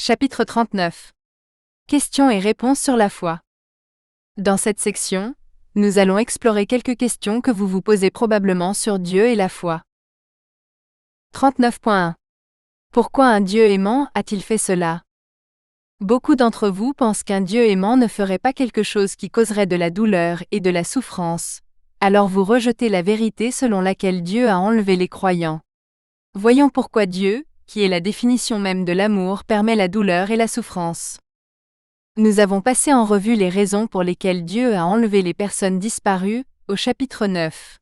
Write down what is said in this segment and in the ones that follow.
Chapitre 39. Questions et réponses sur la foi. Dans cette section, nous allons explorer quelques questions que vous vous posez probablement sur Dieu et la foi. 39.1. Pourquoi un Dieu aimant a-t-il fait cela? Beaucoup d'entre vous pensent qu'un Dieu aimant ne ferait pas quelque chose qui causerait de la douleur et de la souffrance, alors vous rejetez la vérité selon laquelle Dieu a enlevé les croyants. Voyons pourquoi Dieu, qui est la définition même de l'amour, permet la douleur et la souffrance. Nous avons passé en revue les raisons pour lesquelles Dieu a enlevé les personnes disparues, au chapitre 9.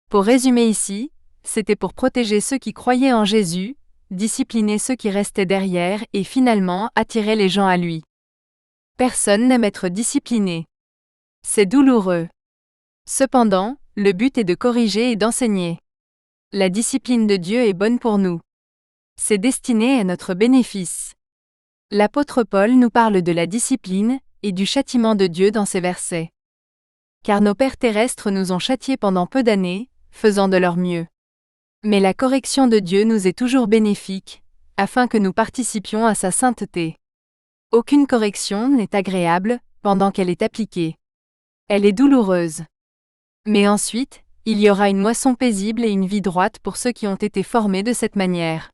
Pour résumer ici, c'était pour protéger ceux qui croyaient en Jésus, discipliner ceux qui restaient derrière et finalement attirer les gens à lui. Personne n'aime être discipliné. C'est douloureux. Cependant, le but est de corriger et d'enseigner. La discipline de Dieu est bonne pour nous. C'est destiné à notre bénéfice. L'apôtre Paul nous parle de la discipline et du châtiment de Dieu dans ces versets. Car nos pères terrestres nous ont châtiés pendant peu d'années, faisant de leur mieux. Mais la correction de Dieu nous est toujours bénéfique, afin que nous participions à sa sainteté. Aucune correction n'est agréable pendant qu'elle est appliquée. Elle est douloureuse. Mais ensuite, il y aura une moisson paisible et une vie droite pour ceux qui ont été formés de cette manière.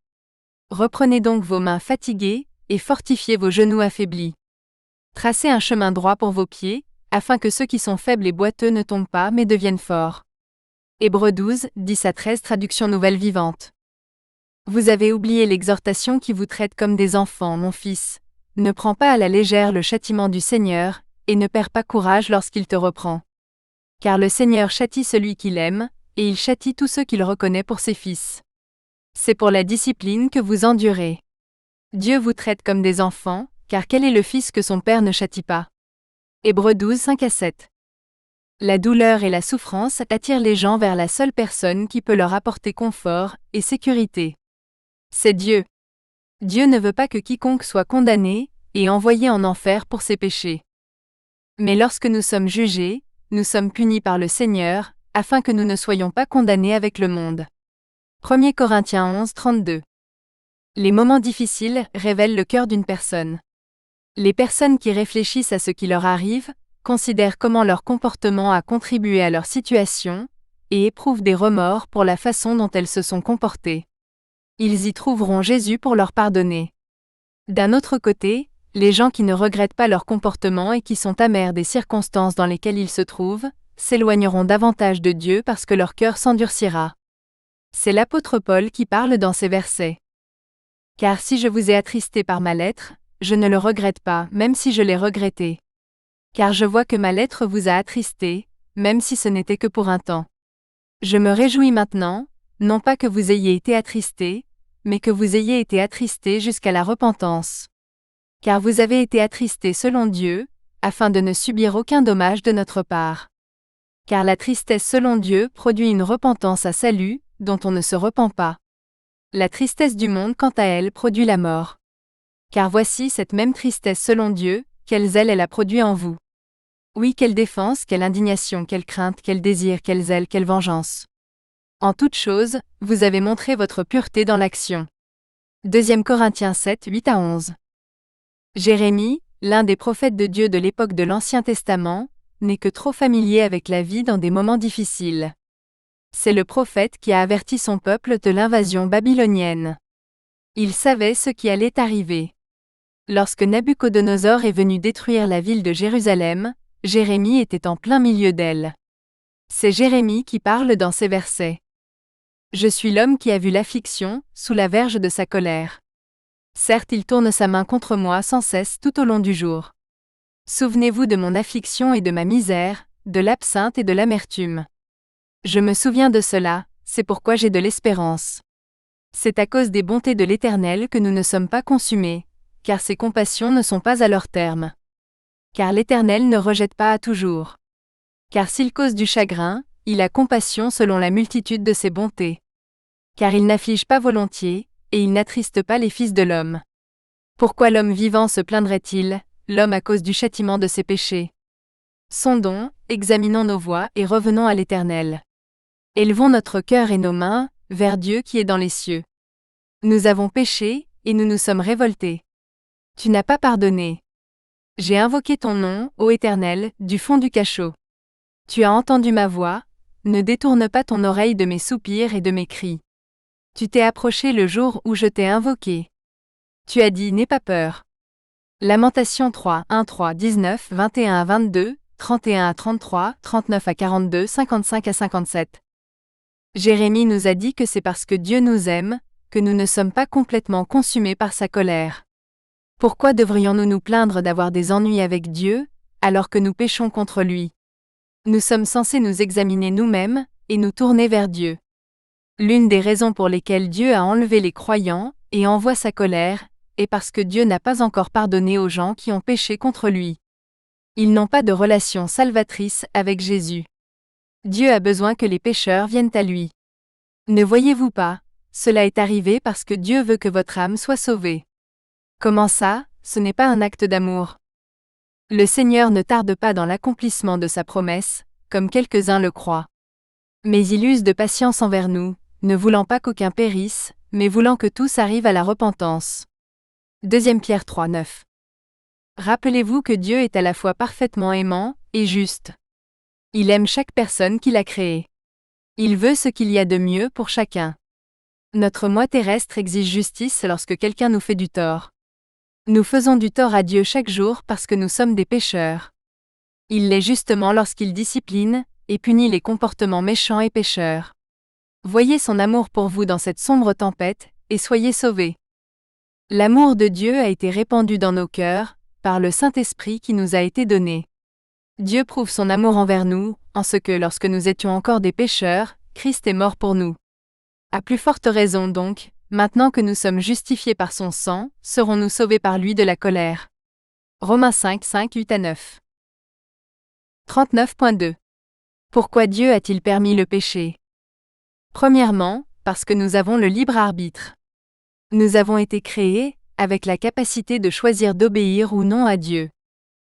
Reprenez donc vos mains fatiguées, et fortifiez vos genoux affaiblis. Tracez un chemin droit pour vos pieds, afin que ceux qui sont faibles et boiteux ne tombent pas mais deviennent forts. Hébreux 12, 10-13 traduction nouvelle vivante. Vous avez oublié l'exhortation qui vous traite comme des enfants, mon fils. Ne prends pas à la légère le châtiment du Seigneur, et ne perds pas courage lorsqu'il te reprend. Car le Seigneur châtie celui qu'il aime, et il châtie tous ceux qu'il reconnaît pour ses fils. C'est pour la discipline que vous endurez. Dieu vous traite comme des enfants, car quel est le fils que son père ne châtie pas? Hébreux 12, 5-7. La douleur et la souffrance attirent les gens vers la seule personne qui peut leur apporter confort et sécurité. C'est Dieu. Dieu ne veut pas que quiconque soit condamné et envoyé en enfer pour ses péchés. Mais lorsque nous sommes jugés, nous sommes punis par le Seigneur, afin que nous ne soyons pas condamnés avec le monde. 1 Corinthiens 11, 32. Les moments difficiles révèlent le cœur d'une personne. Les personnes qui réfléchissent à ce qui leur arrive, considèrent comment leur comportement a contribué à leur situation, et éprouvent des remords pour la façon dont elles se sont comportées. Ils y trouveront Jésus pour leur pardonner. D'un autre côté, les gens qui ne regrettent pas leur comportement et qui sont amers des circonstances dans lesquelles ils se trouvent, s'éloigneront davantage de Dieu parce que leur cœur s'endurcira. C'est l'apôtre Paul qui parle dans ces versets. Car si je vous ai attristé par ma lettre, je ne le regrette pas, même si je l'ai regretté. Car je vois que ma lettre vous a attristé, même si ce n'était que pour un temps. Je me réjouis maintenant, non pas que vous ayez été attristé, mais que vous ayez été attristé jusqu'à la repentance. Car vous avez été attristé selon Dieu, afin de ne subir aucun dommage de notre part. Car la tristesse selon Dieu produit une repentance à salut, dont on ne se repent pas. La tristesse du monde, quant à elle, produit la mort. Car voici cette même tristesse selon Dieu, quel zèle elle a produit en vous. Oui, quelle défense, quelle indignation, quelle crainte, quel désir, quel zèle, quelle vengeance. En toute chose, vous avez montré votre pureté dans l'action. 2 Corinthiens 7, 8-11. Jérémie, l'un des prophètes de Dieu de l'époque de l'Ancien Testament, n'est que trop familier avec la vie dans des moments difficiles. C'est le prophète qui a averti son peuple de l'invasion babylonienne. Il savait ce qui allait arriver. Lorsque Nabuchodonosor est venu détruire la ville de Jérusalem, Jérémie était en plein milieu d'elle. C'est Jérémie qui parle dans ces versets. Je suis l'homme qui a vu l'affliction, sous la verge de sa colère. Certes, il tourne sa main contre moi sans cesse tout au long du jour. Souvenez-vous de mon affliction et de ma misère, de l'absinthe et de l'amertume. Je me souviens de cela, c'est pourquoi j'ai de l'espérance. C'est à cause des bontés de l'Éternel que nous ne sommes pas consumés, car ses compassions ne sont pas à leur terme. Car l'Éternel ne rejette pas à toujours. Car s'il cause du chagrin, il a compassion selon la multitude de ses bontés. Car il n'afflige pas volontiers, et il n'attriste pas les fils de l'homme. Pourquoi l'homme vivant se plaindrait-il, l'homme à cause du châtiment de ses péchés? Sondons, examinons nos voies et revenons à l'Éternel. Élevons notre cœur et nos mains vers Dieu qui est dans les cieux. Nous avons péché, et nous nous sommes révoltés. Tu n'as pas pardonné. J'ai invoqué ton nom, ô Éternel, du fond du cachot. Tu as entendu ma voix, ne détourne pas ton oreille de mes soupirs et de mes cris. Tu t'es approché le jour où je t'ai invoqué. Tu as dit, n'aie pas peur. Lamentation 3, 1, 3, 19, 21 à 22, 31 à 33, 39 à 42, 55 à 57. Jérémie nous a dit que c'est parce que Dieu nous aime, que nous ne sommes pas complètement consumés par sa colère. Pourquoi devrions-nous nous plaindre d'avoir des ennuis avec Dieu, alors que nous péchons contre lui? Nous sommes censés nous examiner nous-mêmes, et nous tourner vers Dieu. L'une des raisons pour lesquelles Dieu a enlevé les croyants, et envoie sa colère, est parce que Dieu n'a pas encore pardonné aux gens qui ont péché contre lui. Ils n'ont pas de relation salvatrice avec Jésus. Dieu a besoin que les pécheurs viennent à lui. Ne voyez-vous pas, cela est arrivé parce que Dieu veut que votre âme soit sauvée. Comment ça, ce n'est pas un acte d'amour? Le Seigneur ne tarde pas dans l'accomplissement de sa promesse, comme quelques-uns le croient. Mais il use de patience envers nous, ne voulant pas qu'aucun périsse, mais voulant que tous arrivent à la repentance. 2 Pierre 3, 9. Rappelez-vous que Dieu est à la fois parfaitement aimant et juste. Il aime chaque personne qu'il a créée. Il veut ce qu'il y a de mieux pour chacun. Notre moi terrestre exige justice lorsque quelqu'un nous fait du tort. Nous faisons du tort à Dieu chaque jour parce que nous sommes des pécheurs. Il l'est justement lorsqu'il discipline et punit les comportements méchants et pécheurs. Voyez son amour pour vous dans cette sombre tempête, et soyez sauvés. L'amour de Dieu a été répandu dans nos cœurs, par le Saint-Esprit qui nous a été donné. Dieu prouve son amour envers nous, en ce que lorsque nous étions encore des pécheurs, Christ est mort pour nous. À plus forte raison donc, maintenant que nous sommes justifiés par son sang, serons-nous sauvés par lui de la colère. Romains 5, 5, 8 à 9. 39.2. Pourquoi Dieu a-t-il permis le péché? Premièrement, parce que nous avons le libre arbitre. Nous avons été créés, avec la capacité de choisir d'obéir ou non à Dieu.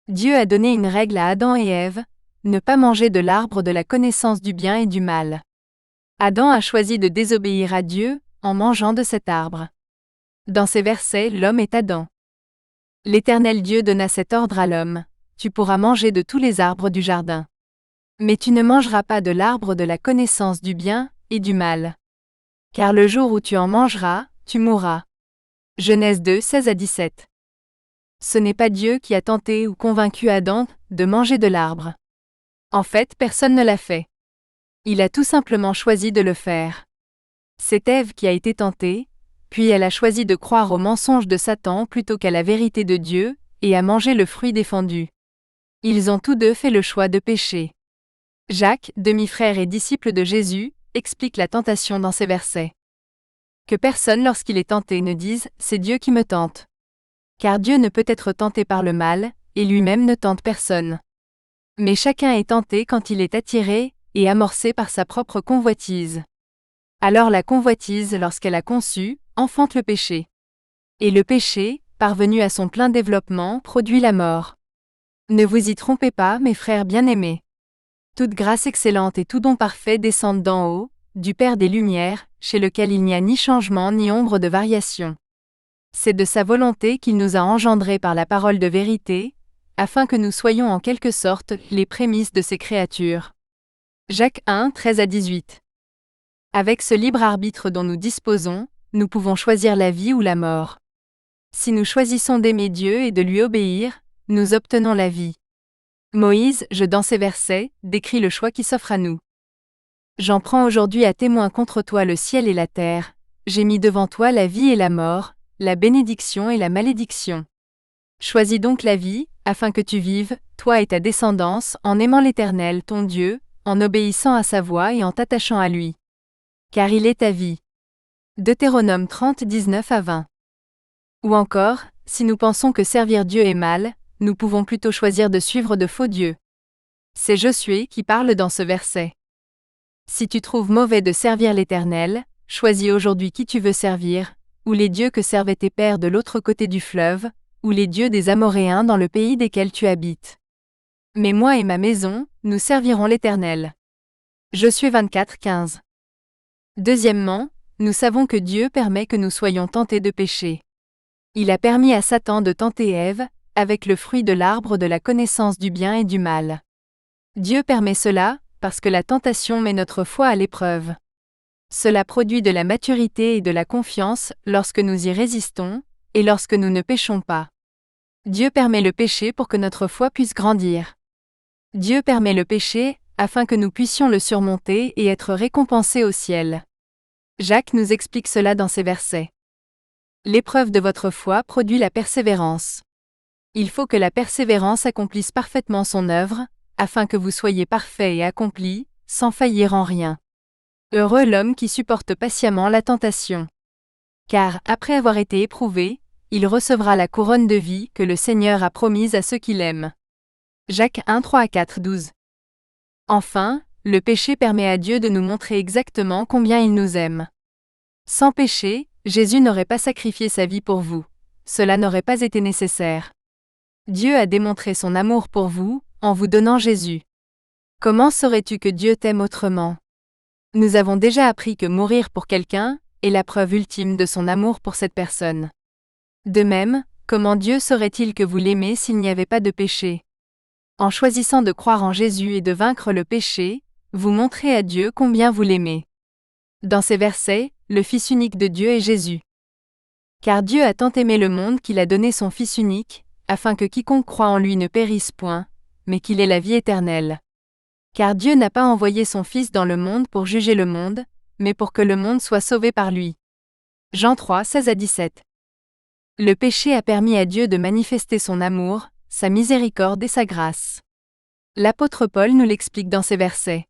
Dieu a donné une règle à Adam et Ève, ne pas manger de l'arbre de la connaissance du bien et du mal. Adam a choisi de désobéir à Dieu, en mangeant de cet arbre. Dans ces versets, l'homme est Adam. L'Éternel Dieu donna cet ordre à l'homme: tu pourras manger de tous les arbres du jardin. Mais tu ne mangeras pas de l'arbre de la connaissance du bien et du mal. Car le jour où tu en mangeras, tu mourras. Genèse 2, 16 à 17. Ce n'est pas Dieu qui a tenté ou convaincu Adam de manger de l'arbre. En fait, personne ne l'a fait. Il a tout simplement choisi de le faire. C'est Ève qui a été tentée, puis elle a choisi de croire au mensonge de Satan plutôt qu'à la vérité de Dieu, et a mangé le fruit défendu. Ils ont tous deux fait le choix de pécher. Jacques, demi-frère et disciple de Jésus, explique la tentation dans ces versets. Que personne lorsqu'il est tenté ne dise « c'est Dieu qui me tente ». Car Dieu ne peut être tenté par le mal, et lui-même ne tente personne. Mais chacun est tenté quand il est attiré et amorcé par sa propre convoitise. Alors la convoitise, lorsqu'elle a conçu, enfante le péché. Et le péché, parvenu à son plein développement, produit la mort. Ne vous y trompez pas, mes frères bien-aimés. Toute grâce excellente et tout don parfait descendent d'en haut, du Père des Lumières, chez lequel il n'y a ni changement ni ombre de variation. C'est de sa volonté qu'il nous a engendrés par la parole de vérité, afin que nous soyons en quelque sorte les prémices de ses créatures. Jacques 1, 13 à 18. Avec ce libre arbitre dont nous disposons, nous pouvons choisir la vie ou la mort. Si nous choisissons d'aimer Dieu et de lui obéir, nous obtenons la vie. Moïse, dans ces versets, décrit le choix qui s'offre à nous. J'en prends aujourd'hui à témoin contre toi le ciel et la terre, j'ai mis devant toi la vie et la mort, la bénédiction et la malédiction. Choisis donc la vie, afin que tu vives, toi et ta descendance, en aimant l'Éternel ton Dieu, en obéissant à sa voix et en t'attachant à lui. Car il est ta vie. Deutéronome 30, 19 à 20. Ou encore, si nous pensons que servir Dieu est mal, nous pouvons plutôt choisir de suivre de faux dieux. C'est Josué qui parle dans ce verset. Si tu trouves mauvais de servir l'Éternel, choisis aujourd'hui qui tu veux servir, ou les dieux que servaient tes pères de l'autre côté du fleuve, ou les dieux des Amoréens dans le pays desquels tu habites. Mais moi et ma maison, nous servirons l'Éternel. Josué 24, 15. Deuxièmement, nous savons que Dieu permet que nous soyons tentés de pécher. Il a permis à Satan de tenter Ève, avec le fruit de l'arbre de la connaissance du bien et du mal. Dieu permet cela, parce que la tentation met notre foi à l'épreuve. Cela produit de la maturité et de la confiance lorsque nous y résistons, et lorsque nous ne péchons pas. Dieu permet le péché pour que notre foi puisse grandir. Dieu permet le péché, afin que nous puissions le surmonter et être récompensés au ciel. Jacques nous explique cela dans ces versets. L'épreuve de votre foi produit la persévérance. Il faut que la persévérance accomplisse parfaitement son œuvre, afin que vous soyez parfaits et accomplis, sans faillir en rien. Heureux l'homme qui supporte patiemment la tentation. Car, après avoir été éprouvé, il recevra la couronne de vie que le Seigneur a promise à ceux qui l'aiment. Jacques 1, 3-4, 12. Enfin, le péché permet à Dieu de nous montrer exactement combien il nous aime. Sans péché, Jésus n'aurait pas sacrifié sa vie pour vous. Cela n'aurait pas été nécessaire. Dieu a démontré son amour pour vous, en vous donnant Jésus. Comment saurais-tu que Dieu t'aime autrement? Nous avons déjà appris que mourir pour quelqu'un est la preuve ultime de son amour pour cette personne. De même, comment Dieu saurait-il que vous l'aimez s'il n'y avait pas de péché? En choisissant de croire en Jésus et de vaincre le péché, vous montrez à Dieu combien vous l'aimez. Dans ces versets, le Fils unique de Dieu est Jésus. Car Dieu a tant aimé le monde qu'il a donné son Fils unique, afin que quiconque croit en lui ne périsse point, mais qu'il ait la vie éternelle. Car Dieu n'a pas envoyé son Fils dans le monde pour juger le monde, mais pour que le monde soit sauvé par lui. Jean 3, 16-17. Le péché a permis à Dieu de manifester son amour, sa miséricorde et sa grâce. L'apôtre Paul nous l'explique dans ces versets.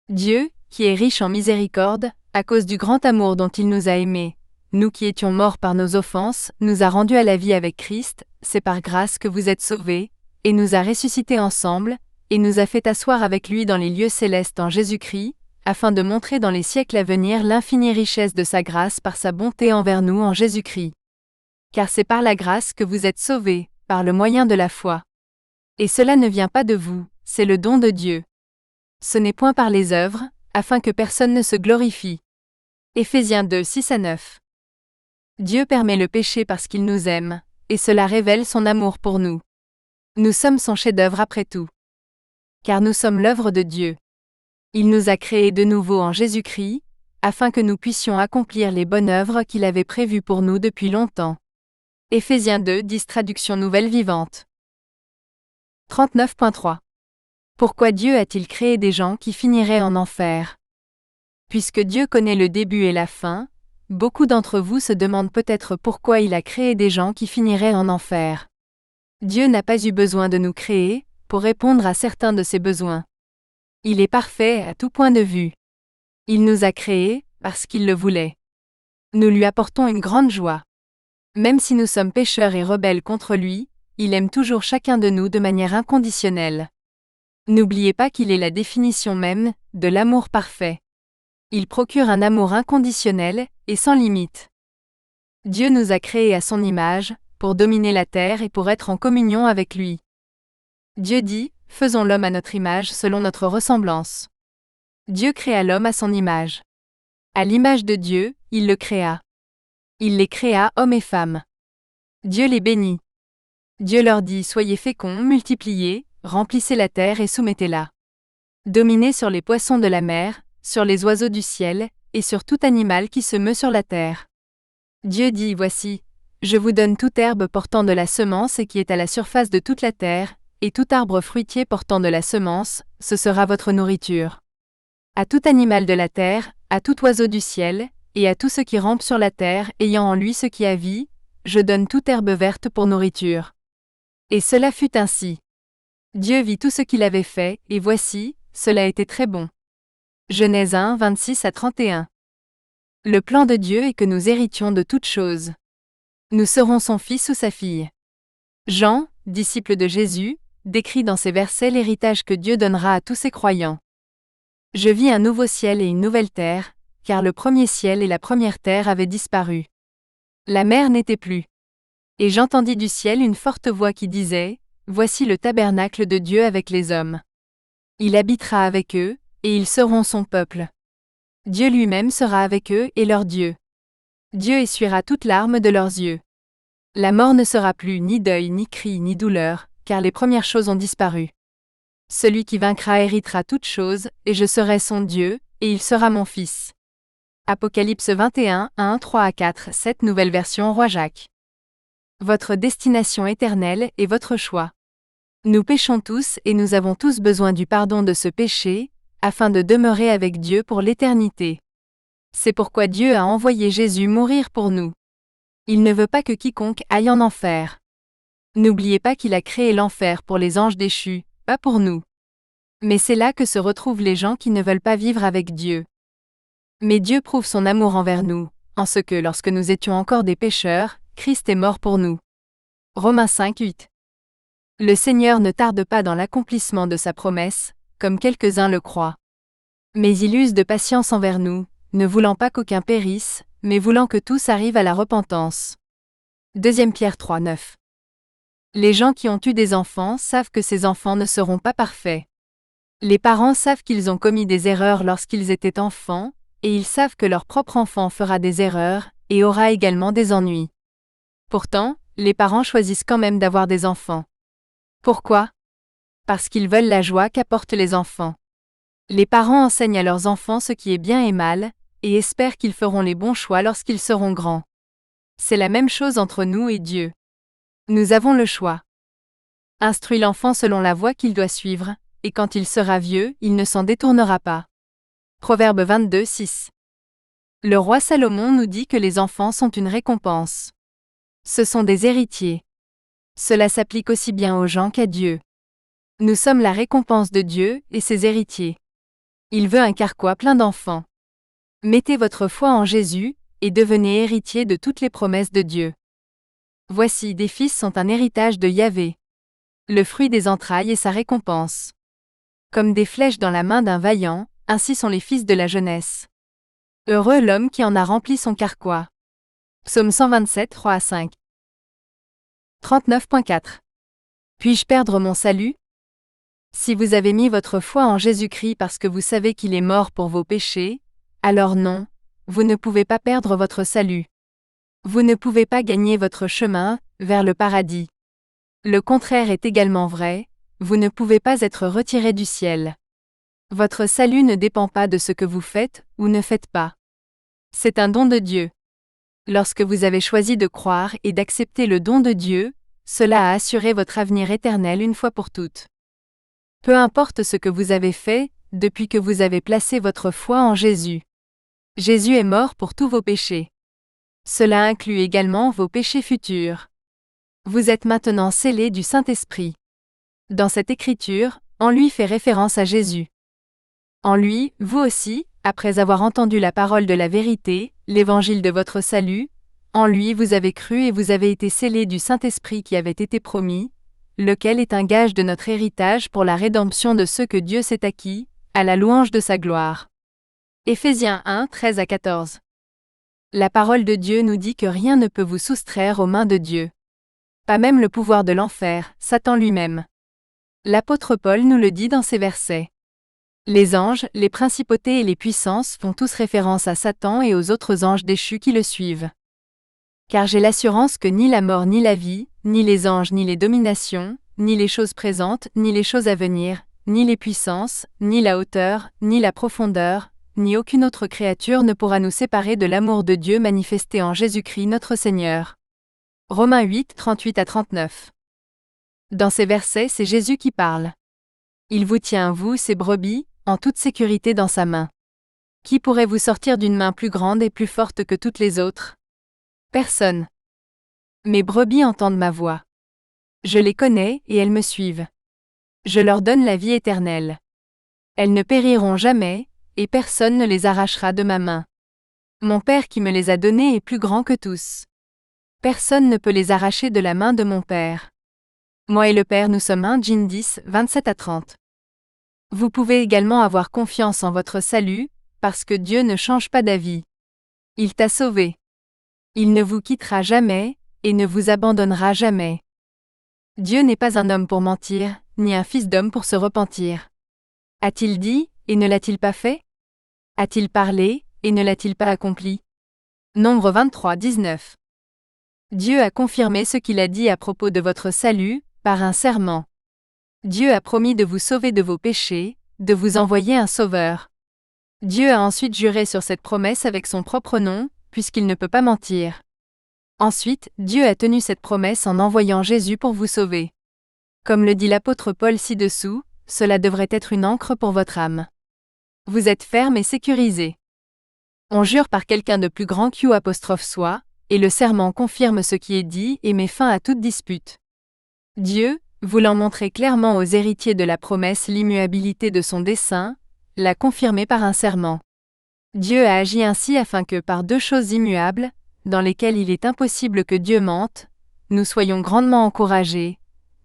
Dieu, qui est riche en miséricorde, à cause du grand amour dont il nous a aimés, nous qui étions morts par nos offenses, nous a rendus à la vie avec Christ, c'est par grâce que vous êtes sauvés, et nous a ressuscités ensemble, et nous a fait asseoir avec lui dans les lieux célestes en Jésus-Christ, afin de montrer dans les siècles à venir l'infinie richesse de sa grâce par sa bonté envers nous en Jésus-Christ. Car c'est par la grâce que vous êtes sauvés, par le moyen de la foi. Et cela ne vient pas de vous, c'est le don de Dieu. Ce n'est point par les œuvres, afin que personne ne se glorifie. Éphésiens 2, 6-9. Dieu permet le péché parce qu'il nous aime, et cela révèle son amour pour nous. Nous sommes son chef-d'œuvre après tout. Car nous sommes l'œuvre de Dieu. Il nous a créés de nouveau en Jésus-Christ, afin que nous puissions accomplir les bonnes œuvres qu'il avait prévues pour nous depuis longtemps. Éphésiens 2, 10 traduction nouvelle vivante. 39.3. Pourquoi Dieu a-t-il créé des gens qui finiraient en enfer? Puisque Dieu connaît le début et la fin, beaucoup d'entre vous se demandent peut-être pourquoi il a créé des gens qui finiraient en enfer. Dieu n'a pas eu besoin de nous créer, pour répondre à certains de ses besoins. Il est parfait à tout point de vue. Il nous a créés, parce qu'il le voulait. Nous lui apportons une grande joie. Même si nous sommes pécheurs et rebelles contre lui, il aime toujours chacun de nous de manière inconditionnelle. N'oubliez pas qu'il est la définition même de l'amour parfait. Il procure un amour inconditionnel et sans limite. Dieu nous a créés à son image, pour dominer la terre et pour être en communion avec lui. Dieu dit, « Faisons l'homme à notre image selon notre ressemblance ». Dieu créa l'homme à son image. À l'image de Dieu, il le créa. Il les créa hommes et femmes. Dieu les bénit. Dieu leur dit « Soyez féconds, multipliez, remplissez la terre et soumettez-la. Dominez sur les poissons de la mer, sur les oiseaux du ciel, et sur tout animal qui se meut sur la terre. » Dieu dit « Voici, je vous donne toute herbe portant de la semence et qui est à la surface de toute la terre, et tout arbre fruitier portant de la semence, ce sera votre nourriture. À tout animal de la terre, à tout oiseau du ciel, et à tout ce qui rampe sur la terre ayant en lui ce qui a vie, je donne toute herbe verte pour nourriture. » Et cela fut ainsi. Dieu vit tout ce qu'il avait fait, et voici, cela était très bon. Genèse 1, 26-31. Le plan de Dieu est que nous héritions de toutes choses. Nous serons son fils ou sa fille. Jean, disciple de Jésus, décrit dans ces versets l'héritage que Dieu donnera à tous ses croyants. Je vis un nouveau ciel et une nouvelle terre, car le premier ciel et la première terre avaient disparu. La mer n'était plus. Et j'entendis du ciel une forte voix qui disait, « Voici le tabernacle de Dieu avec les hommes. Il habitera avec eux, et ils seront son peuple. Dieu lui-même sera avec eux et leur Dieu. Dieu essuiera toute larme de leurs yeux. La mort ne sera plus ni deuil, ni cri, ni douleur, car les premières choses ont disparu. Celui qui vaincra héritera toutes choses, et je serai son Dieu, et il sera mon fils. Apocalypse 21, 1, 3 à 4, 7 nouvelle version Roi Jacques. Votre destination éternelle est votre choix. Nous péchons tous et nous avons tous besoin du pardon de ce péché, afin de demeurer avec Dieu pour l'éternité. C'est pourquoi Dieu a envoyé Jésus mourir pour nous. Il ne veut pas que quiconque aille en enfer. N'oubliez pas qu'il a créé l'enfer pour les anges déchus, pas pour nous. Mais c'est là que se retrouvent les gens qui ne veulent pas vivre avec Dieu. Mais Dieu prouve son amour envers nous, en ce que lorsque nous étions encore des pécheurs, Christ est mort pour nous. Romains 5, 8. Le Seigneur ne tarde pas dans l'accomplissement de sa promesse, comme quelques-uns le croient. Mais il use de patience envers nous, ne voulant pas qu'aucun périsse, mais voulant que tous arrivent à la repentance. 2 Pierre 3, 9. Les gens qui ont eu des enfants savent que ces enfants ne seront pas parfaits. Les parents savent qu'ils ont commis des erreurs lorsqu'ils étaient enfants, et ils savent que leur propre enfant fera des erreurs, et aura également des ennuis. Pourtant, les parents choisissent quand même d'avoir des enfants. Pourquoi ? Parce qu'ils veulent la joie qu'apportent les enfants. Les parents enseignent à leurs enfants ce qui est bien et mal, et espèrent qu'ils feront les bons choix lorsqu'ils seront grands. C'est la même chose entre nous et Dieu. Nous avons le choix. Instruis l'enfant selon la voie qu'il doit suivre, et quand il sera vieux, il ne s'en détournera pas. Proverbe 22, 6. Le roi Salomon nous dit que les enfants sont une récompense. Ce sont des héritiers. Cela s'applique aussi bien aux gens qu'à Dieu. Nous sommes la récompense de Dieu et ses héritiers. Il veut un carquois plein d'enfants. Mettez votre foi en Jésus, et devenez héritier de toutes les promesses de Dieu. Voici, des fils sont un héritage de Yahvé. Le fruit des entrailles est sa récompense. Comme des flèches dans la main d'un vaillant, ainsi sont les fils de la jeunesse. Heureux l'homme qui en a rempli son carquois. Psaume 127, 3 à 5. 39.4. Puis-je perdre mon salut ? Si vous avez mis votre foi en Jésus-Christ parce que vous savez qu'il est mort pour vos péchés, alors non, vous ne pouvez pas perdre votre salut. Vous ne pouvez pas gagner votre chemin vers le paradis. Le contraire est également vrai, vous ne pouvez pas être retiré du ciel. Votre salut ne dépend pas de ce que vous faites ou ne faites pas. C'est un don de Dieu. Lorsque vous avez choisi de croire et d'accepter le don de Dieu, cela a assuré votre avenir éternel une fois pour toutes. Peu importe ce que vous avez fait, depuis que vous avez placé votre foi en Jésus. Jésus est mort pour tous vos péchés. Cela inclut également vos péchés futurs. Vous êtes maintenant scellés du Saint-Esprit. Dans cette écriture, on lui fait référence à Jésus. En lui, vous aussi, après avoir entendu la parole de la vérité, l'évangile de votre salut, en lui vous avez cru et vous avez été scellés du Saint-Esprit qui avait été promis, lequel est un gage de notre héritage pour la rédemption de ceux que Dieu s'est acquis, à la louange de sa gloire. Éphésiens 1, 13 à 14. La parole de Dieu nous dit que rien ne peut vous soustraire aux mains de Dieu. Pas même le pouvoir de l'enfer, Satan lui-même. L'apôtre Paul nous le dit dans ces versets. Les anges, les principautés et les puissances font tous référence à Satan et aux autres anges déchus qui le suivent. Car j'ai l'assurance que ni la mort ni la vie, ni les anges ni les dominations, ni les choses présentes, ni les choses à venir, ni les puissances, ni la hauteur, ni la profondeur, ni aucune autre créature ne pourra nous séparer de l'amour de Dieu manifesté en Jésus-Christ notre Seigneur. Romains 8, 38 à 39. Dans ces versets, c'est Jésus qui parle. Il vous tient, vous, ses brebis, en toute sécurité dans sa main. Qui pourrait vous sortir d'une main plus grande et plus forte que toutes les autres ? Personne. Mes brebis entendent ma voix. Je les connais et elles me suivent. Je leur donne la vie éternelle. Elles ne périront jamais, et personne ne les arrachera de ma main. Mon Père qui me les a donnés est plus grand que tous. Personne ne peut les arracher de la main de mon Père. Moi et le Père nous sommes un. Jean 10, 27 à 30. Vous pouvez également avoir confiance en votre salut, parce que Dieu ne change pas d'avis. Il t'a sauvé. Il ne vous quittera jamais, et ne vous abandonnera jamais. Dieu n'est pas un homme pour mentir, ni un fils d'homme pour se repentir. A-t-il dit, et ne l'a-t-il pas fait ? A-t-il parlé, et ne l'a-t-il pas accompli ? Nombre 23, 19. Dieu a confirmé ce qu'il a dit à propos de votre salut, par un serment. Dieu a promis de vous sauver de vos péchés, de vous envoyer un sauveur. Dieu a ensuite juré sur cette promesse avec son propre nom, puisqu'il ne peut pas mentir. Ensuite, Dieu a tenu cette promesse en envoyant Jésus pour vous sauver. Comme le dit l'apôtre Paul ci-dessous, cela devrait être une ancre pour votre âme. Vous êtes ferme et sécurisé. On jure par quelqu'un de plus grand qu'U', et le serment confirme ce qui est dit et met fin à toute dispute. Dieu, voulant montrer clairement aux héritiers de la promesse l'immuabilité de son dessein, l'a confirmé par un serment. Dieu a agi ainsi afin que par deux choses immuables, dans lesquelles il est impossible que Dieu mente, nous soyons grandement encouragés,